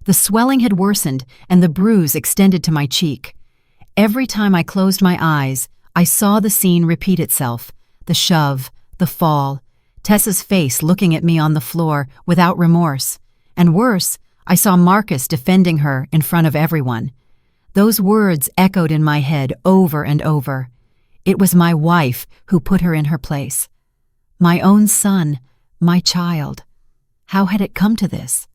Speaker 1: The swelling had worsened, and the bruise extended to my cheek. Every time I closed my eyes, I saw the scene repeat itself. The shove, the fall, Tessa's face looking at me on the floor without remorse. And worse, I saw Marcus defending her in front of everyone. Those words echoed in my head over and over. It was my wife who put her in her place. My own son, my child. How had it come to this?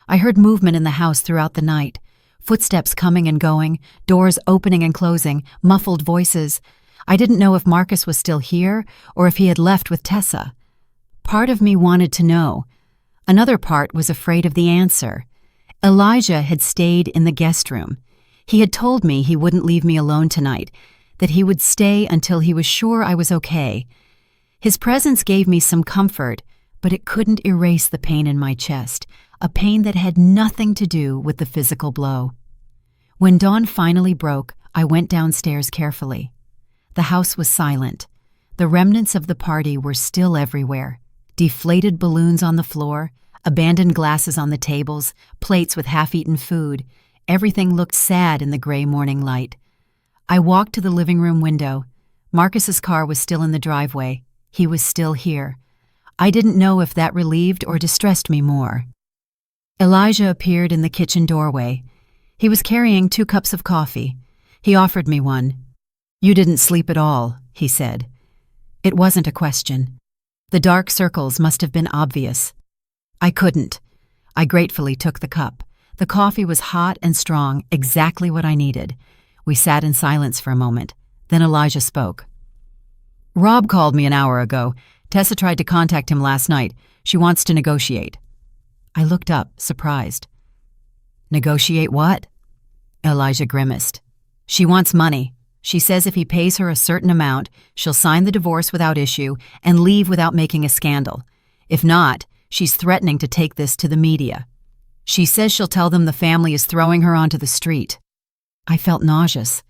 Speaker 1: I heard movement in the house throughout the night. Footsteps coming and going, doors opening and closing, muffled voices. I didn't know if Marcus was still here or if he had left with Tessa. Part of me wanted to know. Another part was afraid of the answer. Elijah had stayed in the guest room. He had told me he wouldn't leave me alone tonight, that he would stay until he was sure I was okay. His presence gave me some comfort, but it couldn't erase the pain in my chest, a pain that had nothing to do with the physical blow. When dawn finally broke, I went downstairs carefully. The house was silent. The remnants of the party were still everywhere. Deflated balloons on the floor, abandoned glasses on the tables, plates with half-eaten food. Everything looked sad in the gray morning light. I walked to the living room window. Marcus's car was still in the driveway. He was still here. I didn't know if that relieved or distressed me more. Elijah appeared in the kitchen doorway. He was carrying 2 cups of coffee. He offered me one. "You didn't sleep at all," he said. It wasn't a question. The dark circles must have been obvious. I couldn't. I gratefully took the cup. The coffee was hot and strong, exactly what I needed. We sat in silence for a moment. Then Elijah spoke. "Rob called me an hour ago. Tessa tried to contact him last night. She wants to negotiate." I looked up, surprised. "Negotiate what?" Elijah grimaced. "She wants money. She says if he pays her a certain amount, she'll sign the divorce without issue and leave without making a scandal. If not, she's threatening to take this to the media. She says she'll tell them the family is throwing her onto the street." I felt nauseous.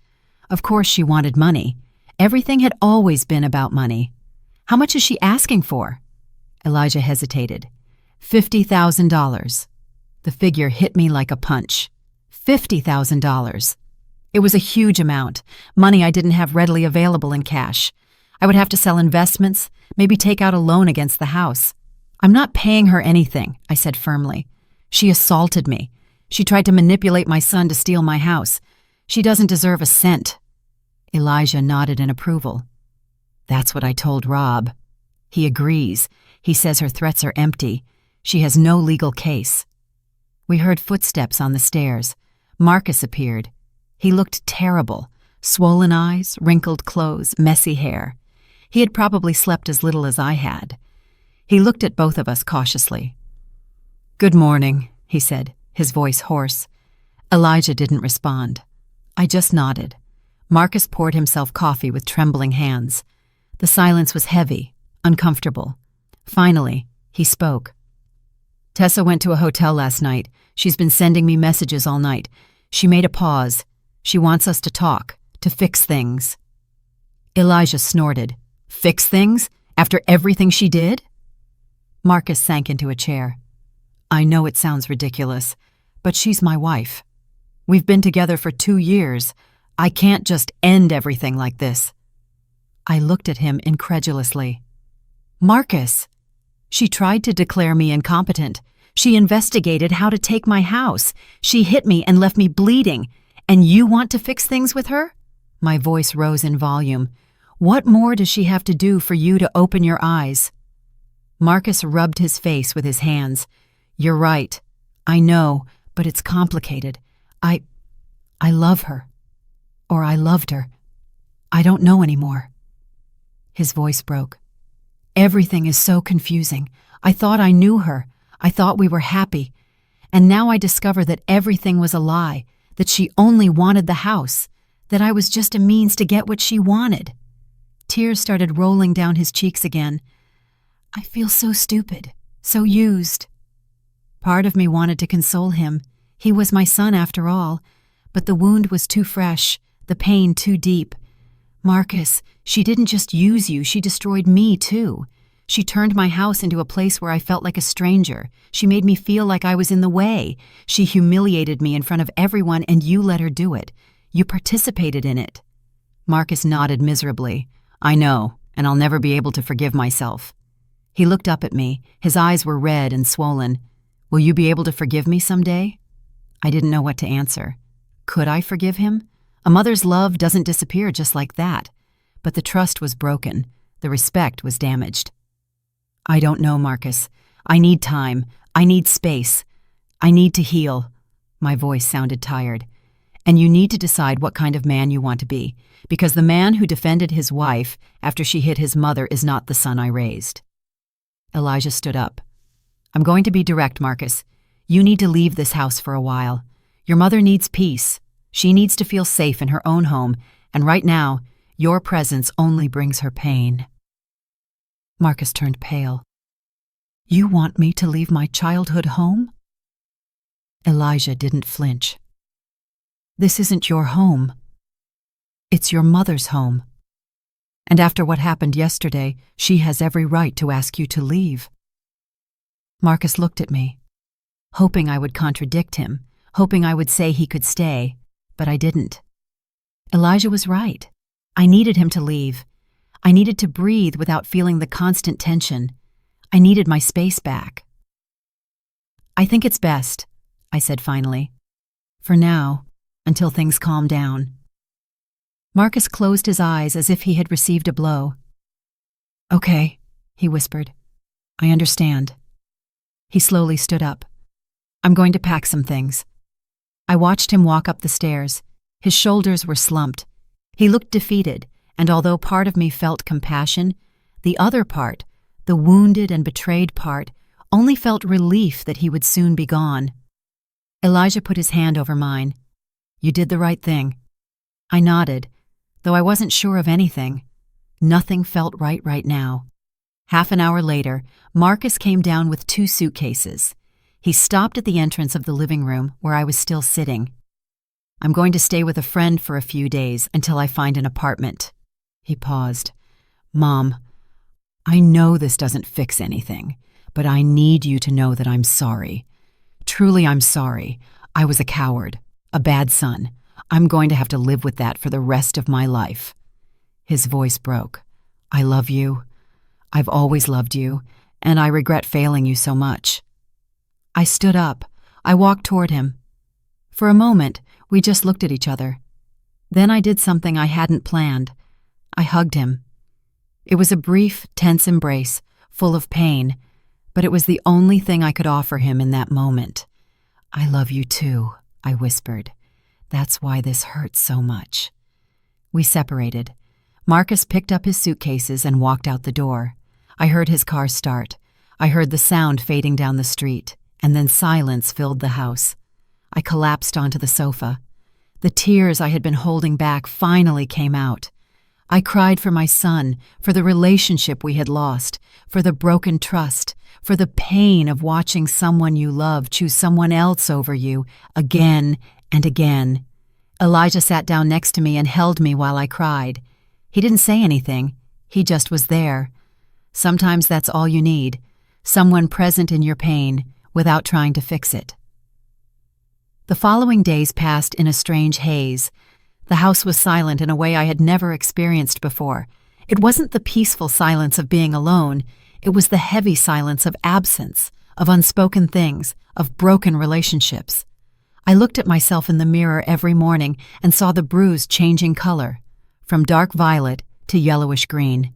Speaker 1: Of course she wanted money. Everything had always been about money. How much is she asking for? Elijah hesitated. $50,000. The figure hit me like a punch. $50,000. It was a huge amount, money I didn't have readily available in cash. I would have to sell investments, maybe take out a loan against the house. I'm not paying her anything, I said firmly. She assaulted me. She tried to manipulate my son to steal my house. She doesn't deserve a cent. Elijah nodded in approval. That's what I told Rob. He agrees. He says her threats are empty. She has no legal case. We heard footsteps on the stairs. Marcus appeared. He looked terrible. Swollen eyes, wrinkled clothes, messy hair. He had probably slept as little as I had. He looked at both of us cautiously. "Good morning," he said, his voice hoarse. Elijah didn't respond. I just nodded. Marcus poured himself coffee with trembling hands. The silence was heavy, uncomfortable. Finally, he spoke. "Tessa went to a hotel last night. She's been sending me messages all night. She made a pause. She wants us to talk, to fix things." Elijah snorted. "Fix things? After everything she did?" Marcus sank into a chair. "I know it sounds ridiculous, but she's my wife. We've been together for 2 years. I can't just end everything like this." I looked at him incredulously. "Marcus, she tried to declare me incompetent. She investigated how to take my house. She hit me and left me bleeding. And you want to fix things with her?" My voice rose in volume. "What more does she have to do for you to open your eyes?" Marcus rubbed his face with his hands. "You're right. I know, but it's complicated. I love her. Or I loved her. I don't know anymore." His voice broke. "Everything is so confusing. I thought I knew her. I thought we were happy. And now I discover that everything was a lie, that she only wanted the house, that I was just a means to get what she wanted." Tears started rolling down his cheeks again. "I feel so stupid, so used." Part of me wanted to console him. He was my son after all. But the wound was too fresh, the pain too deep. "Marcus, she didn't just use you, she destroyed me too. She turned my house into a place where I felt like a stranger. She made me feel like I was in the way. She humiliated me in front of everyone, and you let her do it. You participated in it." Marcus nodded miserably. "I know, and I'll never be able to forgive myself." He looked up at me. His eyes were red and swollen. "Will you be able to forgive me someday?" I didn't know what to answer. Could I forgive him? A mother's love doesn't disappear just like that. But the trust was broken. The respect was damaged. "I don't know, Marcus. I need time. I need space. I need to heal." My voice sounded tired. "And you need to decide what kind of man you want to be, because the man who defended his wife after she hit his mother is not the son I raised." Elijah stood up. "I'm going to be direct, Marcus. You need to leave this house for a while. Your mother needs peace. She needs to feel safe in her own home, and right now, your presence only brings her pain." Marcus turned pale. "You want me to leave my childhood home?" Elijah didn't flinch. "This isn't your home. It's your mother's home. And after what happened yesterday, she has every right to ask you to leave." Marcus looked at me, hoping I would contradict him, hoping I would say he could stay, but I didn't. Elijah was right. I needed him to leave. I needed to breathe without feeling the constant tension. I needed my space back. "I think it's best," I said finally. "For now, until things calm down." Marcus closed his eyes as if he had received a blow. "Okay," he whispered. "I understand." He slowly stood up. "I'm going to pack some things." I watched him walk up the stairs. His shoulders were slumped. He looked defeated, and although part of me felt compassion, the other part, the wounded and betrayed part, only felt relief that he would soon be gone. Elijah put his hand over mine. "You did the right thing." I nodded, though I wasn't sure of anything. Nothing felt right now. Half an hour later, Marcus came down with 2 suitcases. He stopped at the entrance of the living room where I was still sitting. "I'm going to stay with a friend for a few days until I find an apartment." He paused. "Mom, I know this doesn't fix anything, but I need you to know that I'm sorry. Truly, I'm sorry. I was a coward, a bad son. I'm going to have to live with that for the rest of my life." His voice broke. "I love you. I've always loved you, and I regret failing you so much." I stood up. I walked toward him. For a moment, we just looked at each other. Then I did something I hadn't planned. I hugged him. It was a brief, tense embrace, full of pain, but it was the only thing I could offer him in that moment. "I love you too," I whispered. "That's why this hurts so much." We separated. Marcus picked up his suitcases and walked out the door. I heard his car start. I heard the sound fading down the street, and then silence filled the house. I collapsed onto the sofa. The tears I had been holding back finally came out. I cried for my son, for the relationship we had lost, for the broken trust, for the pain of watching someone you love choose someone else over you again and again. Elijah sat down next to me and held me while I cried. He didn't say anything. He just was there. Sometimes that's all you need, someone present in your pain without trying to fix it. The following days passed in a strange haze. The house was silent in a way I had never experienced before. It wasn't the peaceful silence of being alone. It was the heavy silence of absence, of unspoken things, of broken relationships. I looked at myself in the mirror every morning and saw the bruise changing color, from dark violet to yellowish green.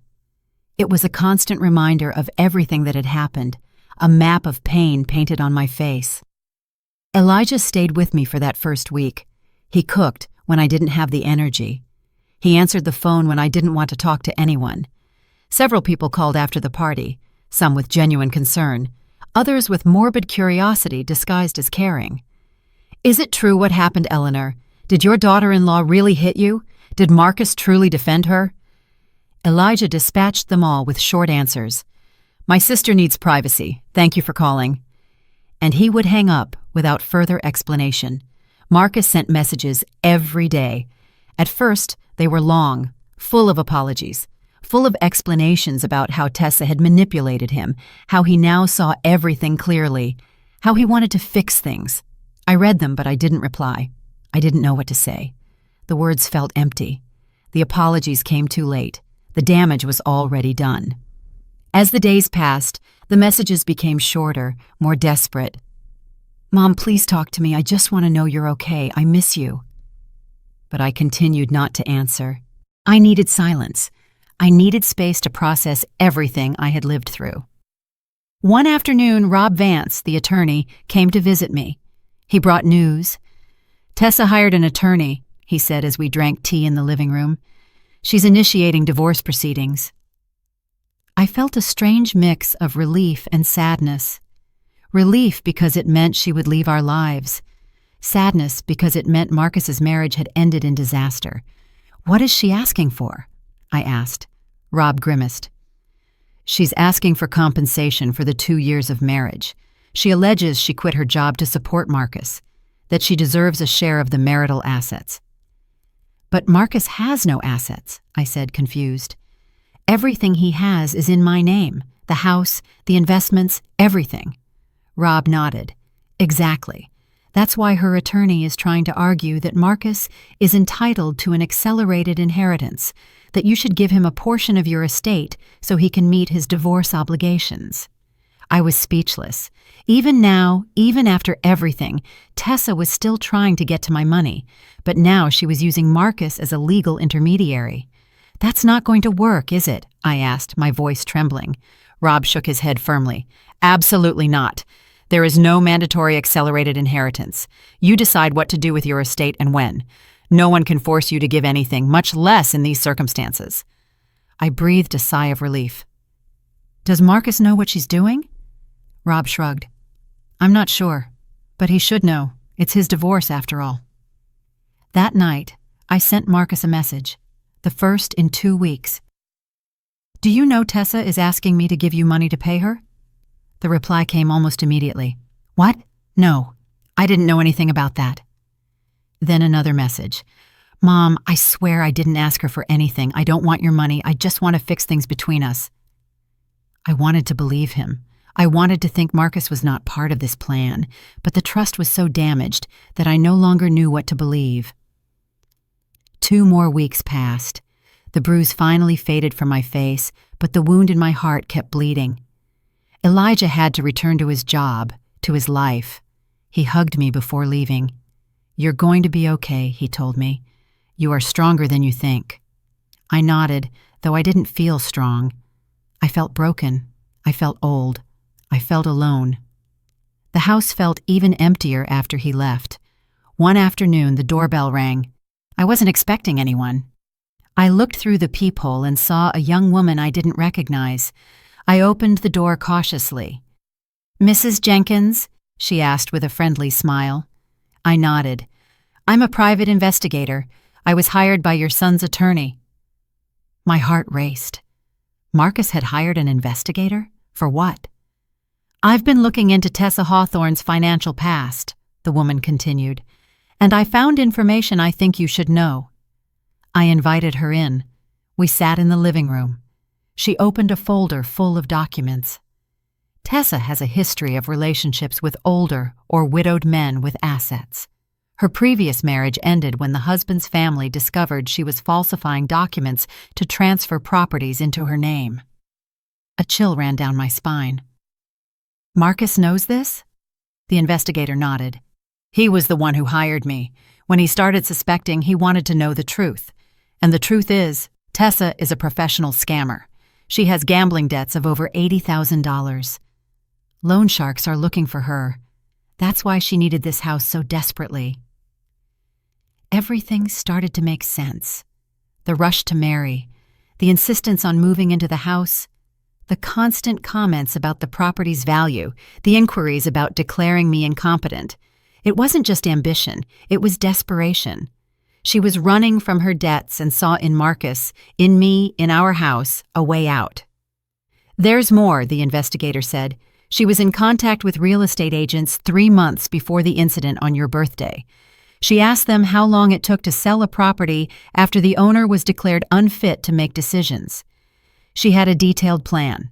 Speaker 1: It was a constant reminder of everything that had happened, a map of pain painted on my face. Elijah stayed with me for that first week. He cooked when I didn't have the energy. He answered the phone when I didn't want to talk to anyone. Several people called after the party, some with genuine concern, others with morbid curiosity disguised as caring. "Is it true what happened, Eleanor? Did your daughter-in-law really hit you? Did Marcus truly defend her?" Elijah dispatched them all with short answers. "My sister needs privacy. Thank you for calling." And he would hang up without further explanation. Marcus sent messages every day. At first, they were long, full of apologies, full of explanations about how Tessa had manipulated him, how he now saw everything clearly, how he wanted to fix things. I read them, but I didn't reply. I didn't know what to say. The words felt empty. The apologies came too late. The damage was already done. As the days passed, the messages became shorter, more desperate. "Mom, please talk to me. I just want to know you're okay. I miss you." But I continued not to answer. I needed silence. I needed space to process everything I had lived through. One afternoon, Rob Vance, the attorney, came to visit me. He brought news. "Tessa hired an attorney," he said as we drank tea in the living room. "She's initiating divorce proceedings." I felt a strange mix of relief and sadness. Relief because it meant she would leave our lives. Sadness because it meant Marcus's marriage had ended in disaster. "What is she asking for?" I asked. Rob grimaced. "She's asking for compensation for the 2 years of marriage. She alleges she quit her job to support Marcus, that she deserves a share of the marital assets." "But Marcus has no assets," I said, confused. "Everything he has is in my name, the house, the investments, everything." Rob nodded. "Exactly. That's why her attorney is trying to argue that Marcus is entitled to an accelerated inheritance, that you should give him a portion of your estate so he can meet his divorce obligations." I was speechless. Even now, even after everything, Tessa was still trying to get to my money, but now she was using Marcus as a legal intermediary. "That's not going to work, is it?" I asked, my voice trembling. Rob shook his head firmly. "Absolutely not. There is no mandatory accelerated inheritance. You decide what to do with your estate and when. No one can force you to give anything, much less in these circumstances." I breathed a sigh of relief. "Does Marcus know what she's doing?" Rob shrugged. "I'm not sure, but he should know. It's his divorce after all." That night, I sent Marcus a message, the first in 2 weeks. "Do you know Tessa is asking me to give you money to pay her?" The reply came almost immediately. "What? No, I didn't know anything about that." Then another message. "Mom, I swear I didn't ask her for anything. I don't want your money. I just want to fix things between us." I wanted to believe him. I wanted to think Marcus was not part of this plan, but the trust was so damaged that I no longer knew what to believe. 2 more weeks passed. The bruise finally faded from my face, but the wound in my heart kept bleeding. Elijah had to return to his job, to his life. He hugged me before leaving. "You're going to be okay," he told me. "You are stronger than you think." I nodded, though I didn't feel strong. I felt broken. I felt old. I felt alone. The house felt even emptier after he left. One afternoon, the doorbell rang. I wasn't expecting anyone. I looked through the peephole and saw a young woman I didn't recognize. I opened the door cautiously. "Mrs. Jenkins?" she asked with a friendly smile. I nodded. "I'm a private investigator. I was hired by your son's attorney." My heart raced. Marcus had hired an investigator? For what? "I've been looking into Tessa Hawthorne's financial past," the woman continued, "and I found information I think you should know." I invited her in. We sat in the living room. She opened a folder full of documents. Tessa has a history of relationships with older or widowed men with assets. Her previous marriage ended when the husband's family discovered she was falsifying documents to transfer properties into her name. A chill ran down my spine. "Marcus knows this?" The investigator nodded. "He was the one who hired me. When he started suspecting, he wanted to know the truth. And the truth is, Tessa is a professional scammer. She has gambling debts of over $80,000. Loan sharks are looking for her. That's why she needed this house so desperately." Everything started to make sense. The rush to marry, the insistence on moving into the house, the constant comments about the property's value, the inquiries about declaring me incompetent. It wasn't just ambition, it was desperation. She was running from her debts and saw in Marcus, in me, in our house, a way out. "There's more," the investigator said. "She was in contact with real estate agents 3 months before the incident on your birthday. She asked them how long it took to sell a property after the owner was declared unfit to make decisions. She had a detailed plan."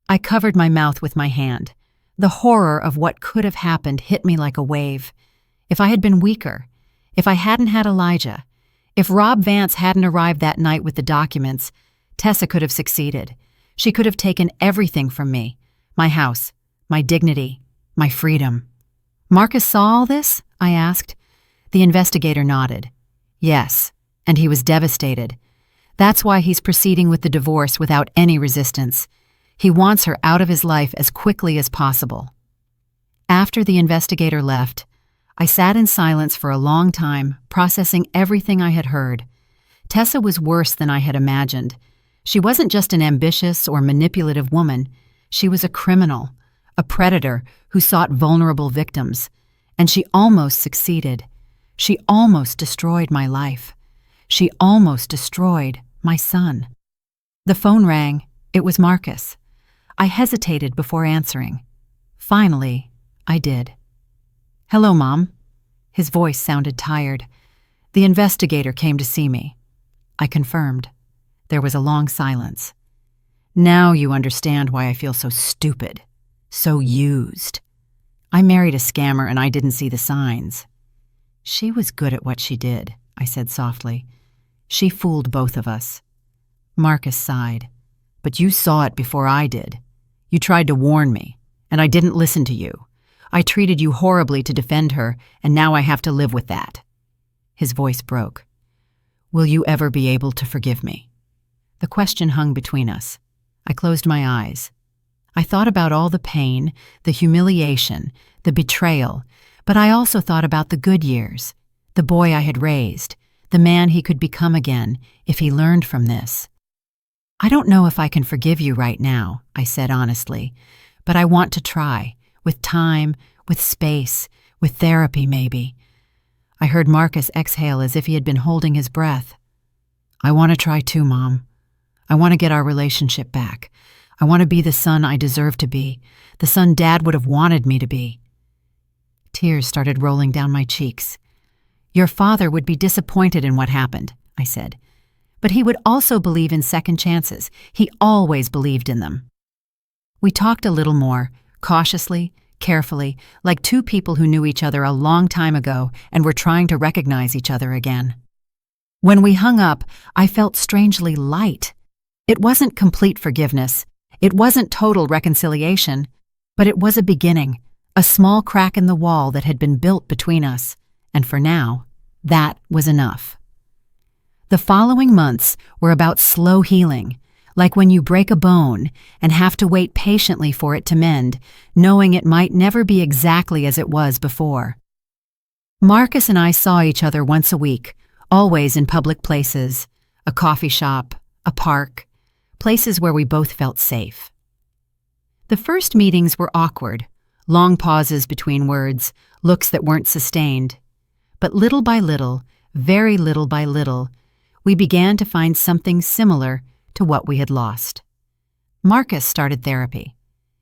Speaker 1: I covered my mouth with my hand. The horror of what could have happened hit me like a wave. If I had been weaker, if I hadn't had Elijah, if Rob Vance hadn't arrived that night with the documents, Tessa could have succeeded. She could have taken everything from me. My house, my dignity, my freedom. "Marcus saw all this?" I asked. The investigator nodded. "Yes, and he was devastated. That's why he's proceeding with the divorce without any resistance. He wants her out of his life as quickly as possible." After the investigator left, I sat in silence for a long time, processing everything I had heard. Tessa was worse than I had imagined. She wasn't just an ambitious or manipulative woman. She was a criminal, a predator who sought vulnerable victims. And she almost succeeded. She almost destroyed my life. She almost destroyed my son. The phone rang. It was Marcus. I hesitated before answering. Finally, I did. "Hello, Mom." His voice sounded tired. "The investigator came to see me." I confirmed. There was a long silence. "Now you understand why I feel so stupid, so used. I married a scammer and I didn't see the signs." "She was good at what she did," I said softly. "She fooled both of us." Marcus sighed. "But you saw it before I did. You tried to warn me, and I didn't listen to you. I treated you horribly to defend her, and now I have to live with that." His voice broke. "Will you ever be able to forgive me?" The question hung between us. I closed my eyes. I thought about all the pain, the humiliation, the betrayal, but I also thought about the good years, the boy I had raised, the man he could become again if he learned from this. "I don't know if I can forgive you right now," I said honestly, "but I want to try, with time, with space, with therapy maybe." I heard Marcus exhale as if he had been holding his breath. "I want to try too, Mom. I want to get our relationship back. I want to be the son I deserve to be, the son Dad would have wanted me to be." Tears started rolling down my cheeks. "Your father would be disappointed in what happened," I said. "But he would also believe in second chances. He always believed in them." We talked a little more, cautiously, carefully, like two people who knew each other a long time ago and were trying to recognize each other again. When we hung up, I felt strangely light. It wasn't complete forgiveness. It wasn't total reconciliation. But it was a beginning, a small crack in the wall that had been built between us. And for now, that was enough. The following months were about slow healing, like when you break a bone and have to wait patiently for it to mend, knowing it might never be exactly as it was before. Marcus and I saw each other once a week, always in public places, a coffee shop, a park, places where we both felt safe. The first meetings were awkward, long pauses between words, looks that weren't sustained. But little by little, very little by little, we began to find something similar to what we had lost. Marcus started therapy.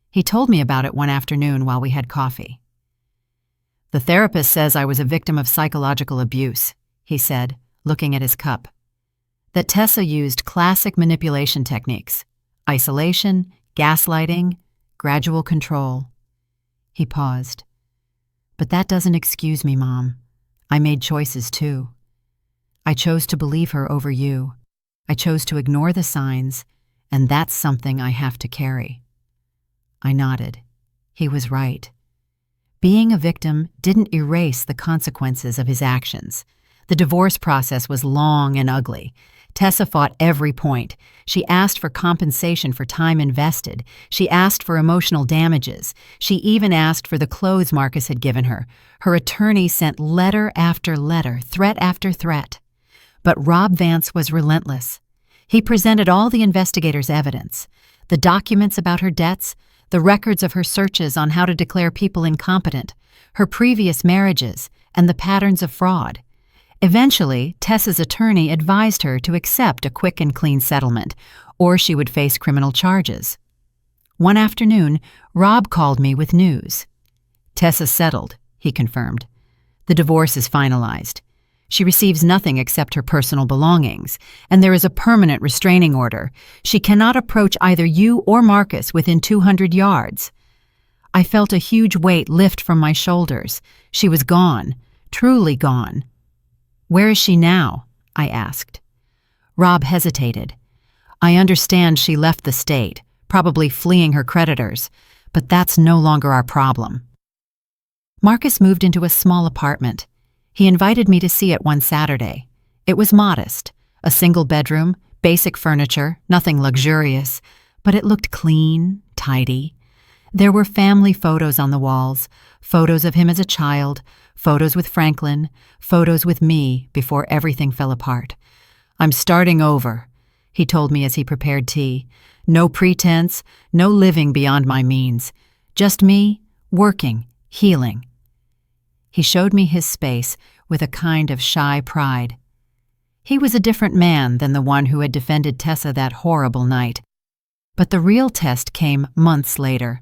Speaker 1: He told me about it one afternoon while we had coffee. "The therapist says I was a victim of psychological abuse," he said, looking at his cup. "That Tessa used classic manipulation techniques: isolation, gaslighting, gradual control." He paused. "But that doesn't excuse me, Mom. I made choices too. I chose to believe her over you. I chose to ignore the signs, and that's something I have to carry." I nodded. He was right. Being a victim didn't erase the consequences of his actions. The divorce process was long and ugly. Tessa fought every point. She asked for compensation for time invested. She asked for emotional damages. She even asked for the clothes Marcus had given her. Her attorney sent letter after letter, threat after threat. But Rob Vance was relentless. He presented all the investigators' evidence, the documents about her debts, the records of her searches on how to declare people incompetent, her previous marriages, and the patterns of fraud. Eventually, Tessa's attorney advised her to accept a quick and clean settlement, or she would face criminal charges. One afternoon, Rob called me with news. "Tessa settled," he confirmed. "The divorce is finalized. She receives nothing except her personal belongings, and there is a permanent restraining order. She cannot approach either you or Marcus within 200 yards. I felt a huge weight lift from my shoulders. She was gone, truly gone. "Where is she now?" I asked. Rob hesitated. "I understand she left the state, probably fleeing her creditors, but that's no longer our problem." Marcus moved into a small apartment. He invited me to see it one Saturday. It was modest, a single bedroom, basic furniture, nothing luxurious, but it looked clean, tidy. There were family photos on the walls, photos of him as a child, photos with Franklin, photos with me before everything fell apart. "I'm starting over," he told me as he prepared tea. "No pretense, no living beyond my means. Just me, working, healing." He showed me his space with a kind of shy pride. He was a different man than the one who had defended Tessa that horrible night. But the real test came months later.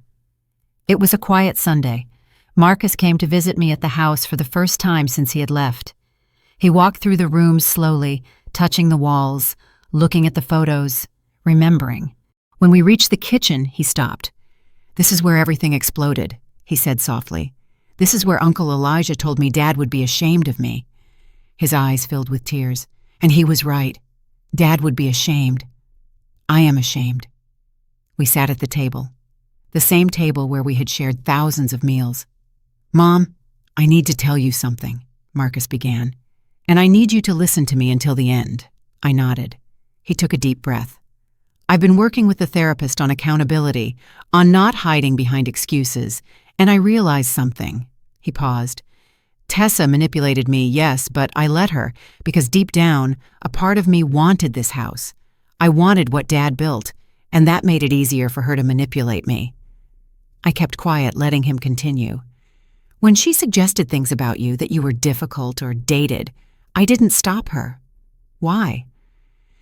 Speaker 1: It was a quiet Sunday. Marcus came to visit me at the house for the first time since he had left. He walked through the rooms slowly, touching the walls, looking at the photos, remembering. When we reached the kitchen, he stopped. "This is where everything exploded," he said softly. "This is where Uncle Elijah told me Dad would be ashamed of me." His eyes filled with tears. And he was right. Dad would be ashamed. I am ashamed. We sat at the table. The same table where we had shared thousands of meals. "Mom, I need to tell you something," Marcus began. "And I need you to listen to me until the end." I nodded. He took a deep breath. "I've been working with the therapist on accountability, on not hiding behind excuses, and I realized something." He paused. "Tessa manipulated me, yes, but I let her, because deep down, a part of me wanted this house. I wanted what Dad built, and that made it easier for her to manipulate me." I kept quiet, letting him continue. "When she suggested things about you, that you were difficult or dated, I didn't stop her. Why?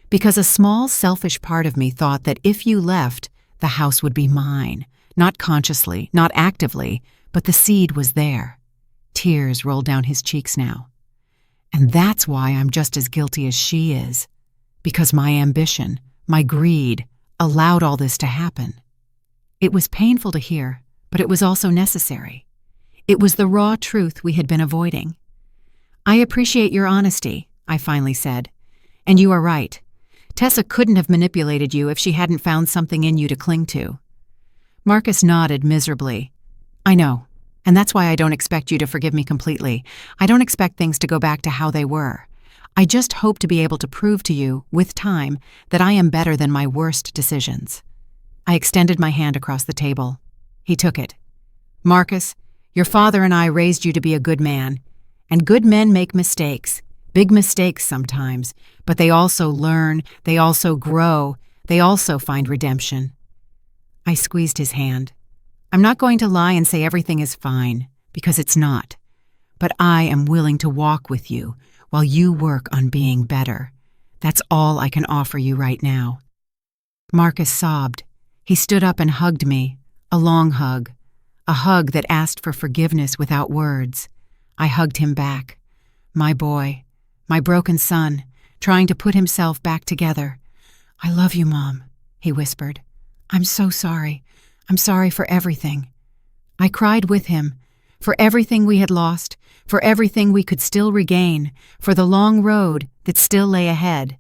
Speaker 1: Because a small, selfish part of me thought that if you left, the house would be mine, not consciously, not actively, but the seed was there." Tears rolled down his cheeks now. "And that's why I'm just as guilty as she is, because my ambition, my greed, allowed all this to happen." It was painful to hear, but it was also necessary. It was the raw truth we had been avoiding. "I appreciate your honesty," I finally said. "And you are right. Tessa couldn't have manipulated you if she hadn't found something in you to cling to." Marcus nodded miserably. "I know, and that's why I don't expect you to forgive me completely. I don't expect things to go back to how they were. I just hope to be able to prove to you, with time, that I am better than my worst decisions." I extended my hand across the table. He took it. "Marcus, your father and I raised you to be a good man. And good men make mistakes, big mistakes sometimes, but they also learn, they also grow, they also find redemption." I squeezed his hand. "I'm not going to lie and say everything is fine, because it's not. But I am willing to walk with you while you work on being better. That's all I can offer you right now." Marcus sobbed. He stood up and hugged me, a long hug, a hug that asked for forgiveness without words. I hugged him back. My boy, my broken son, trying to put himself back together. "I love you, Mom," he whispered. "I'm so sorry. I'm sorry for everything." I cried with him, for everything we had lost, for everything we could still regain, for the long road that still lay ahead.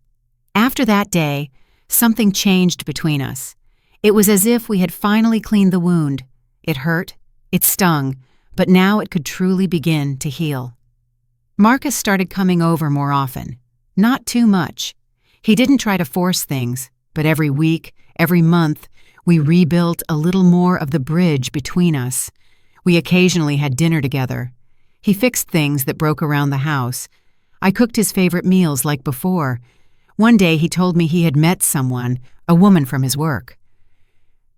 Speaker 1: After that day, something changed between us. It was as if we had finally cleaned the wound. It hurt, it stung, but now it could truly begin to heal. Marcus started coming over more often. Not too much. He didn't try to force things, but every week, every month, we rebuilt a little more of the bridge between us. We occasionally had dinner together. He fixed things that broke around the house. I cooked his favorite meals like before. One day he told me he had met someone, a woman from his work.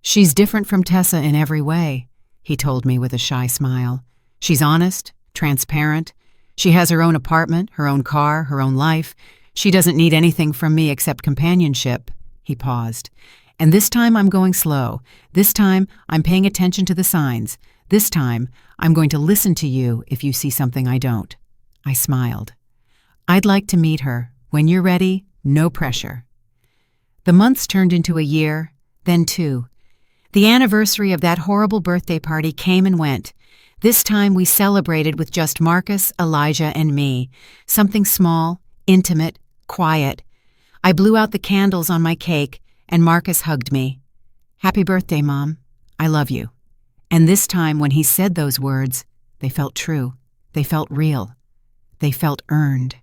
Speaker 1: "She's different from Tessa in every way," he told me with a shy smile. "She's honest, transparent. She has her own apartment, her own car, her own life. She doesn't need anything from me except companionship." He paused. "And this time I'm going slow. This time I'm paying attention to the signs. This time I'm going to listen to you if you see something I don't." I smiled. "I'd like to meet her. When you're ready, no pressure." The months turned into a year, then 2. The anniversary of that horrible birthday party came and went. This time we celebrated with just Marcus, Elijah, and me. Something small, intimate, quiet. I blew out the candles on my cake, and Marcus hugged me. "Happy birthday, Mom. I love you." And this time when he said those words, they felt true. They felt real. They felt earned.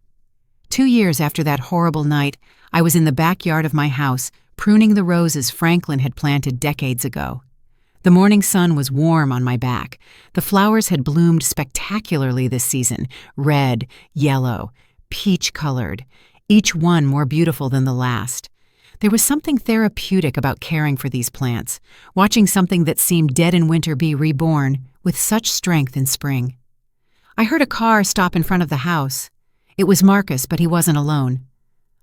Speaker 1: 2 years after that horrible night, I was in the backyard of my house, pruning the roses Franklin had planted decades ago. The morning sun was warm on my back. The flowers had bloomed spectacularly this season, red, yellow, peach-colored, each one more beautiful than the last. There was something therapeutic about caring for these plants, watching something that seemed dead in winter be reborn with such strength in spring. I heard a car stop in front of the house. It was Marcus, but he wasn't alone.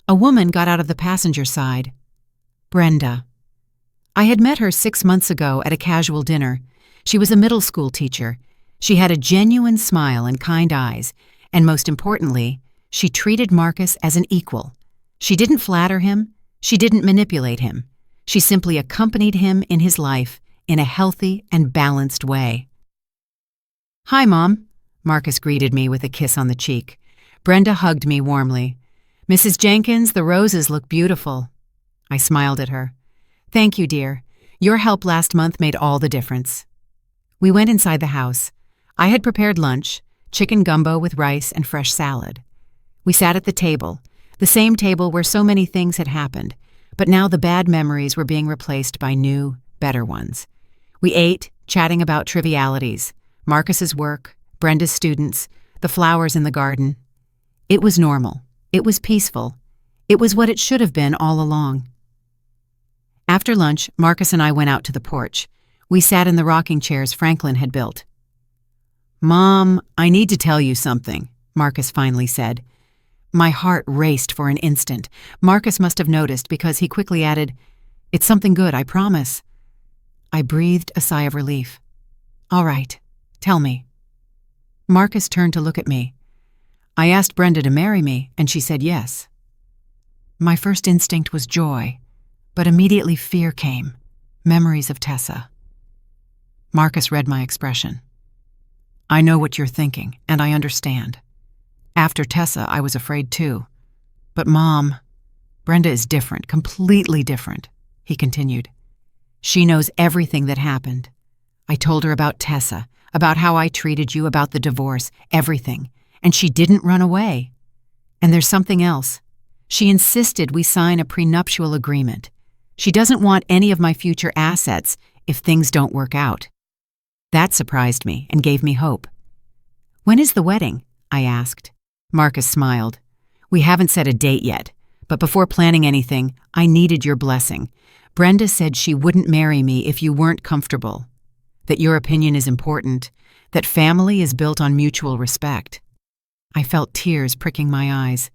Speaker 1: A woman got out of the passenger side. Brenda. I had met her 6 months ago at a casual dinner. She was a middle school teacher. She had a genuine smile and kind eyes, and most importantly, she treated Marcus as an equal. She didn't flatter him. She didn't manipulate him. She simply accompanied him in his life in a healthy and balanced way. "Hi, Mom," Marcus greeted me with a kiss on the cheek. Brenda hugged me warmly. "Mrs. Jenkins, the roses look beautiful." I smiled at her. "Thank you, dear. Your help last month made all the difference." We went inside the house. I had prepared lunch, chicken gumbo with rice and fresh salad. We sat at the table, the same table where so many things had happened, but now the bad memories were being replaced by new, better ones. We ate, chatting about trivialities, Marcus's work, Brenda's students, the flowers in the garden. It was normal. It was peaceful. It was what it should have been all along. After lunch, Marcus and I went out to the porch. We sat in the rocking chairs Franklin had built. "Mom, I need to tell you something," Marcus finally said. My heart raced for an instant. Marcus must have noticed because he quickly added, "It's something good, I promise." I breathed a sigh of relief. "All right, tell me." Marcus turned to look at me. "I asked Brenda to marry me, and she said yes." My first instinct was joy, but immediately fear came, memories of Tessa. Marcus read my expression. I know what you're thinking, and I understand. After Tessa, I was afraid too. But Mom, Brenda is different, completely different, he continued. She knows everything that happened. I told her about Tessa, about how I treated you, about the divorce, everything, and she didn't run away. And there's something else. She insisted we sign a prenuptial agreement. She doesn't want any of my future assets if things don't work out. That surprised me and gave me hope. When is the wedding? I asked. Marcus smiled. We haven't set a date yet, but before planning anything, I needed your blessing. Brenda said she wouldn't marry me if you weren't comfortable, that your opinion is important, that family is built on mutual respect. I felt tears pricking my eyes.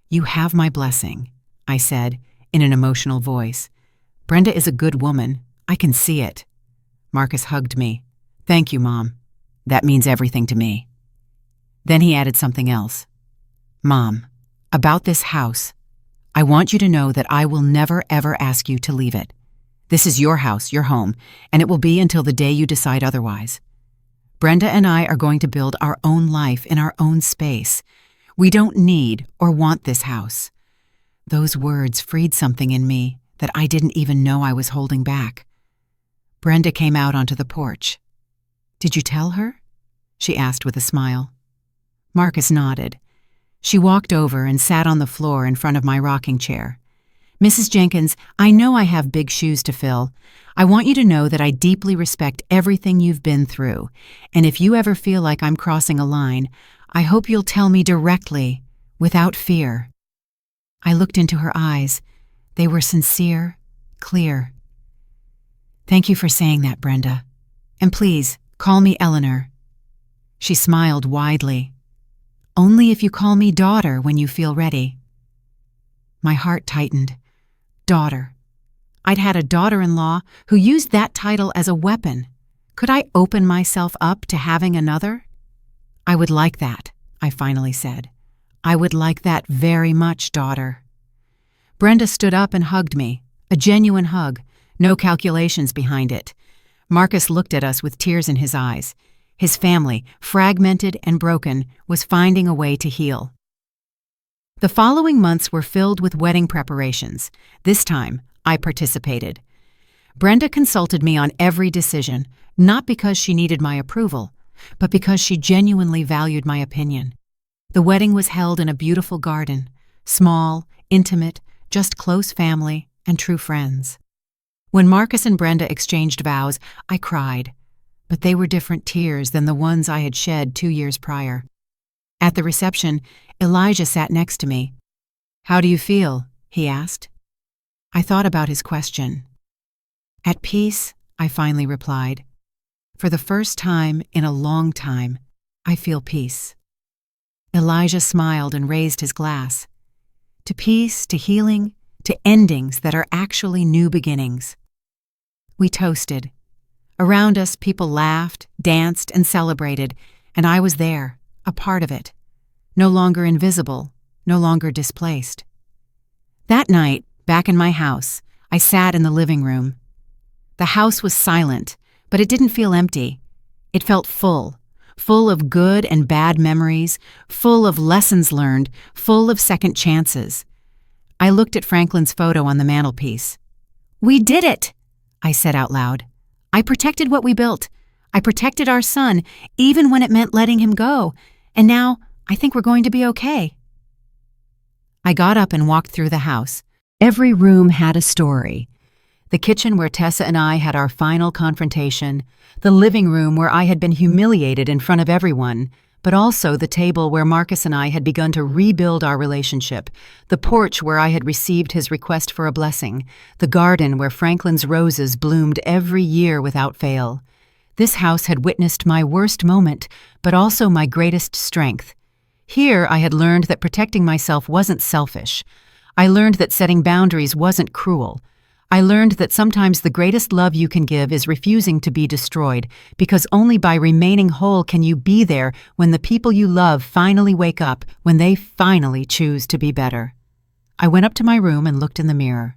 Speaker 1: You have my blessing, I said in an emotional voice. Brenda is a good woman. I can see it. Marcus hugged me. Thank you, Mom. That means everything to me. Then he added something else. Mom, about this house, I want you to know that I will never ever ask you to leave it. This is your house, your home, and it will be until the day you decide otherwise. Brenda and I are going to build our own life in our own space. We don't need or want this house. Those words freed something in me that I didn't even know I was holding back. Brenda came out onto the porch. Did you tell her? She asked with a smile. Marcus nodded. She walked over and sat on the floor in front of my rocking chair. Mrs. Jenkins, I know I have big shoes to fill. I want you to know that I deeply respect everything you've been through, and if you ever feel like I'm crossing a line, I hope you'll tell me directly, without fear. I looked into her eyes. They were sincere, clear. Thank you for saying that, Brenda. And please, call me Eleanor. She smiled widely. Only if you call me daughter when you feel ready. My heart tightened. Daughter. I'd had a daughter-in-law who used that title as a weapon. Could I open myself up to having another? I would like that, I finally said. I would like that very much, daughter. Brenda stood up and hugged me, a genuine hug, no calculations behind it. Marcus looked at us with tears in his eyes. His family, fragmented and broken, was finding a way to heal. The following months were filled with wedding preparations. This time, I participated. Brenda consulted me on every decision, not because she needed my approval, but because she genuinely valued my opinion. The wedding was held in a beautiful garden, small, intimate, just close family and true friends. When Marcus and Brenda exchanged vows, I cried, but they were different tears than the ones I had shed 2 years prior. At the reception, Elijah sat next to me. How do you feel? He asked. I thought about his question. At peace, I finally replied. For the first time in a long time, I feel peace. Elijah smiled and raised his glass. To peace, to healing, to endings that are actually new beginnings. We toasted. Around us, people laughed, danced, and celebrated, and I was there, a part of it. No longer invisible, no longer displaced. That night, back in my house, I sat in the living room. The house was silent, but it didn't feel empty. It felt full of good and bad memories, full of lessons learned, full of second chances. I looked at Franklin's photo on the mantelpiece. We did it, I said out loud. I protected what we built. I protected our son, even when it meant letting him go. And now, I think we're going to be okay. I got up and walked through the house. Every room had a story. The kitchen where Tessa and I had our final confrontation, the living room where I had been humiliated in front of everyone, but also the table where Marcus and I had begun to rebuild our relationship, the porch where I had received his request for a blessing, the garden where Franklin's roses bloomed every year without fail. This house had witnessed my worst moment, but also my greatest strength. Here I had learned that protecting myself wasn't selfish. I learned that setting boundaries wasn't cruel. I learned that sometimes the greatest love you can give is refusing to be destroyed, because only by remaining whole can you be there when the people you love finally wake up, when they finally choose to be better. I went up to my room and looked in the mirror.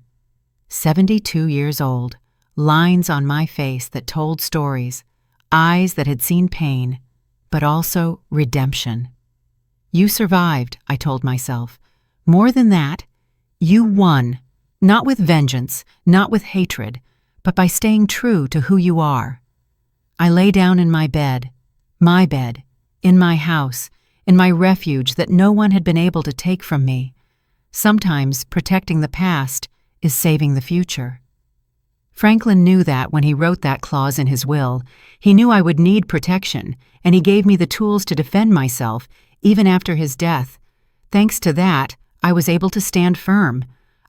Speaker 1: 72 years old, lines on my face that told stories. eyes that had seen pain, but also redemption. You survived, I told myself. More than that, you won, not with vengeance, not with hatred, but by staying true to who you are. I lay down in my bed, in my house, in my refuge that no one had been able to take from me. Sometimes protecting the past is saving the future. Franklin knew that when he wrote that clause in his will. He knew I would need protection, and he gave me the tools to defend myself, even after his death. Thanks to that, I was able to stand firm.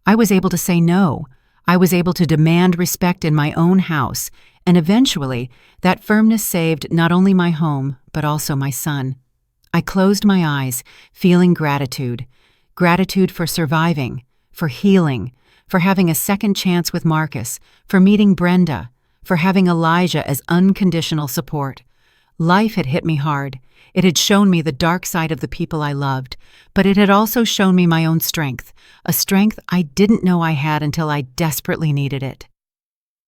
Speaker 1: I was able to say no. I was able to demand respect in my own house, and eventually, that firmness saved not only my home, but also my son. I closed my eyes, feeling gratitude. Gratitude for surviving, for healing, for having a second chance with Marcus, for meeting Brenda, for having Elijah as unconditional support. Life had hit me hard. It had shown me the dark side of the people I loved, but it had also shown me my own strength, a strength I didn't know I had until I desperately needed it.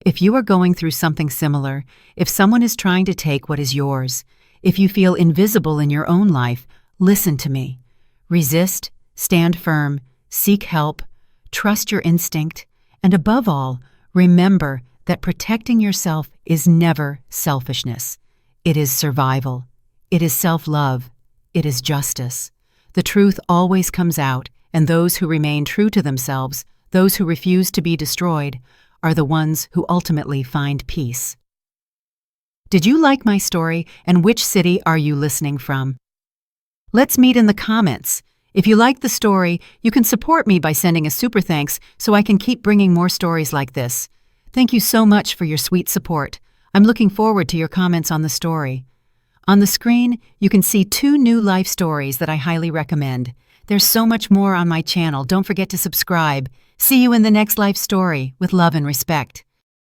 Speaker 1: If you are going through something similar, if someone is trying to take what is yours, if you feel invisible in your own life, listen to me. Resist, stand firm, seek help, trust your instinct, and above all, remember that protecting yourself is never selfishness. It is survival. It is self-love. It is justice. The truth always comes out, and those who remain true to themselves, those who refuse to be destroyed, are the ones who ultimately find peace. Did you like my story, and which city are you listening from? Let's meet in the comments. If you like the story, you can support me by sending a super thanks so I can keep bringing more stories like this. Thank you so much for your sweet support. I'm looking forward to your comments on the story. On the screen, you can see 2 new life stories that I highly recommend. There's so much more on my channel. Don't forget to subscribe. See you in the next life story with love and respect.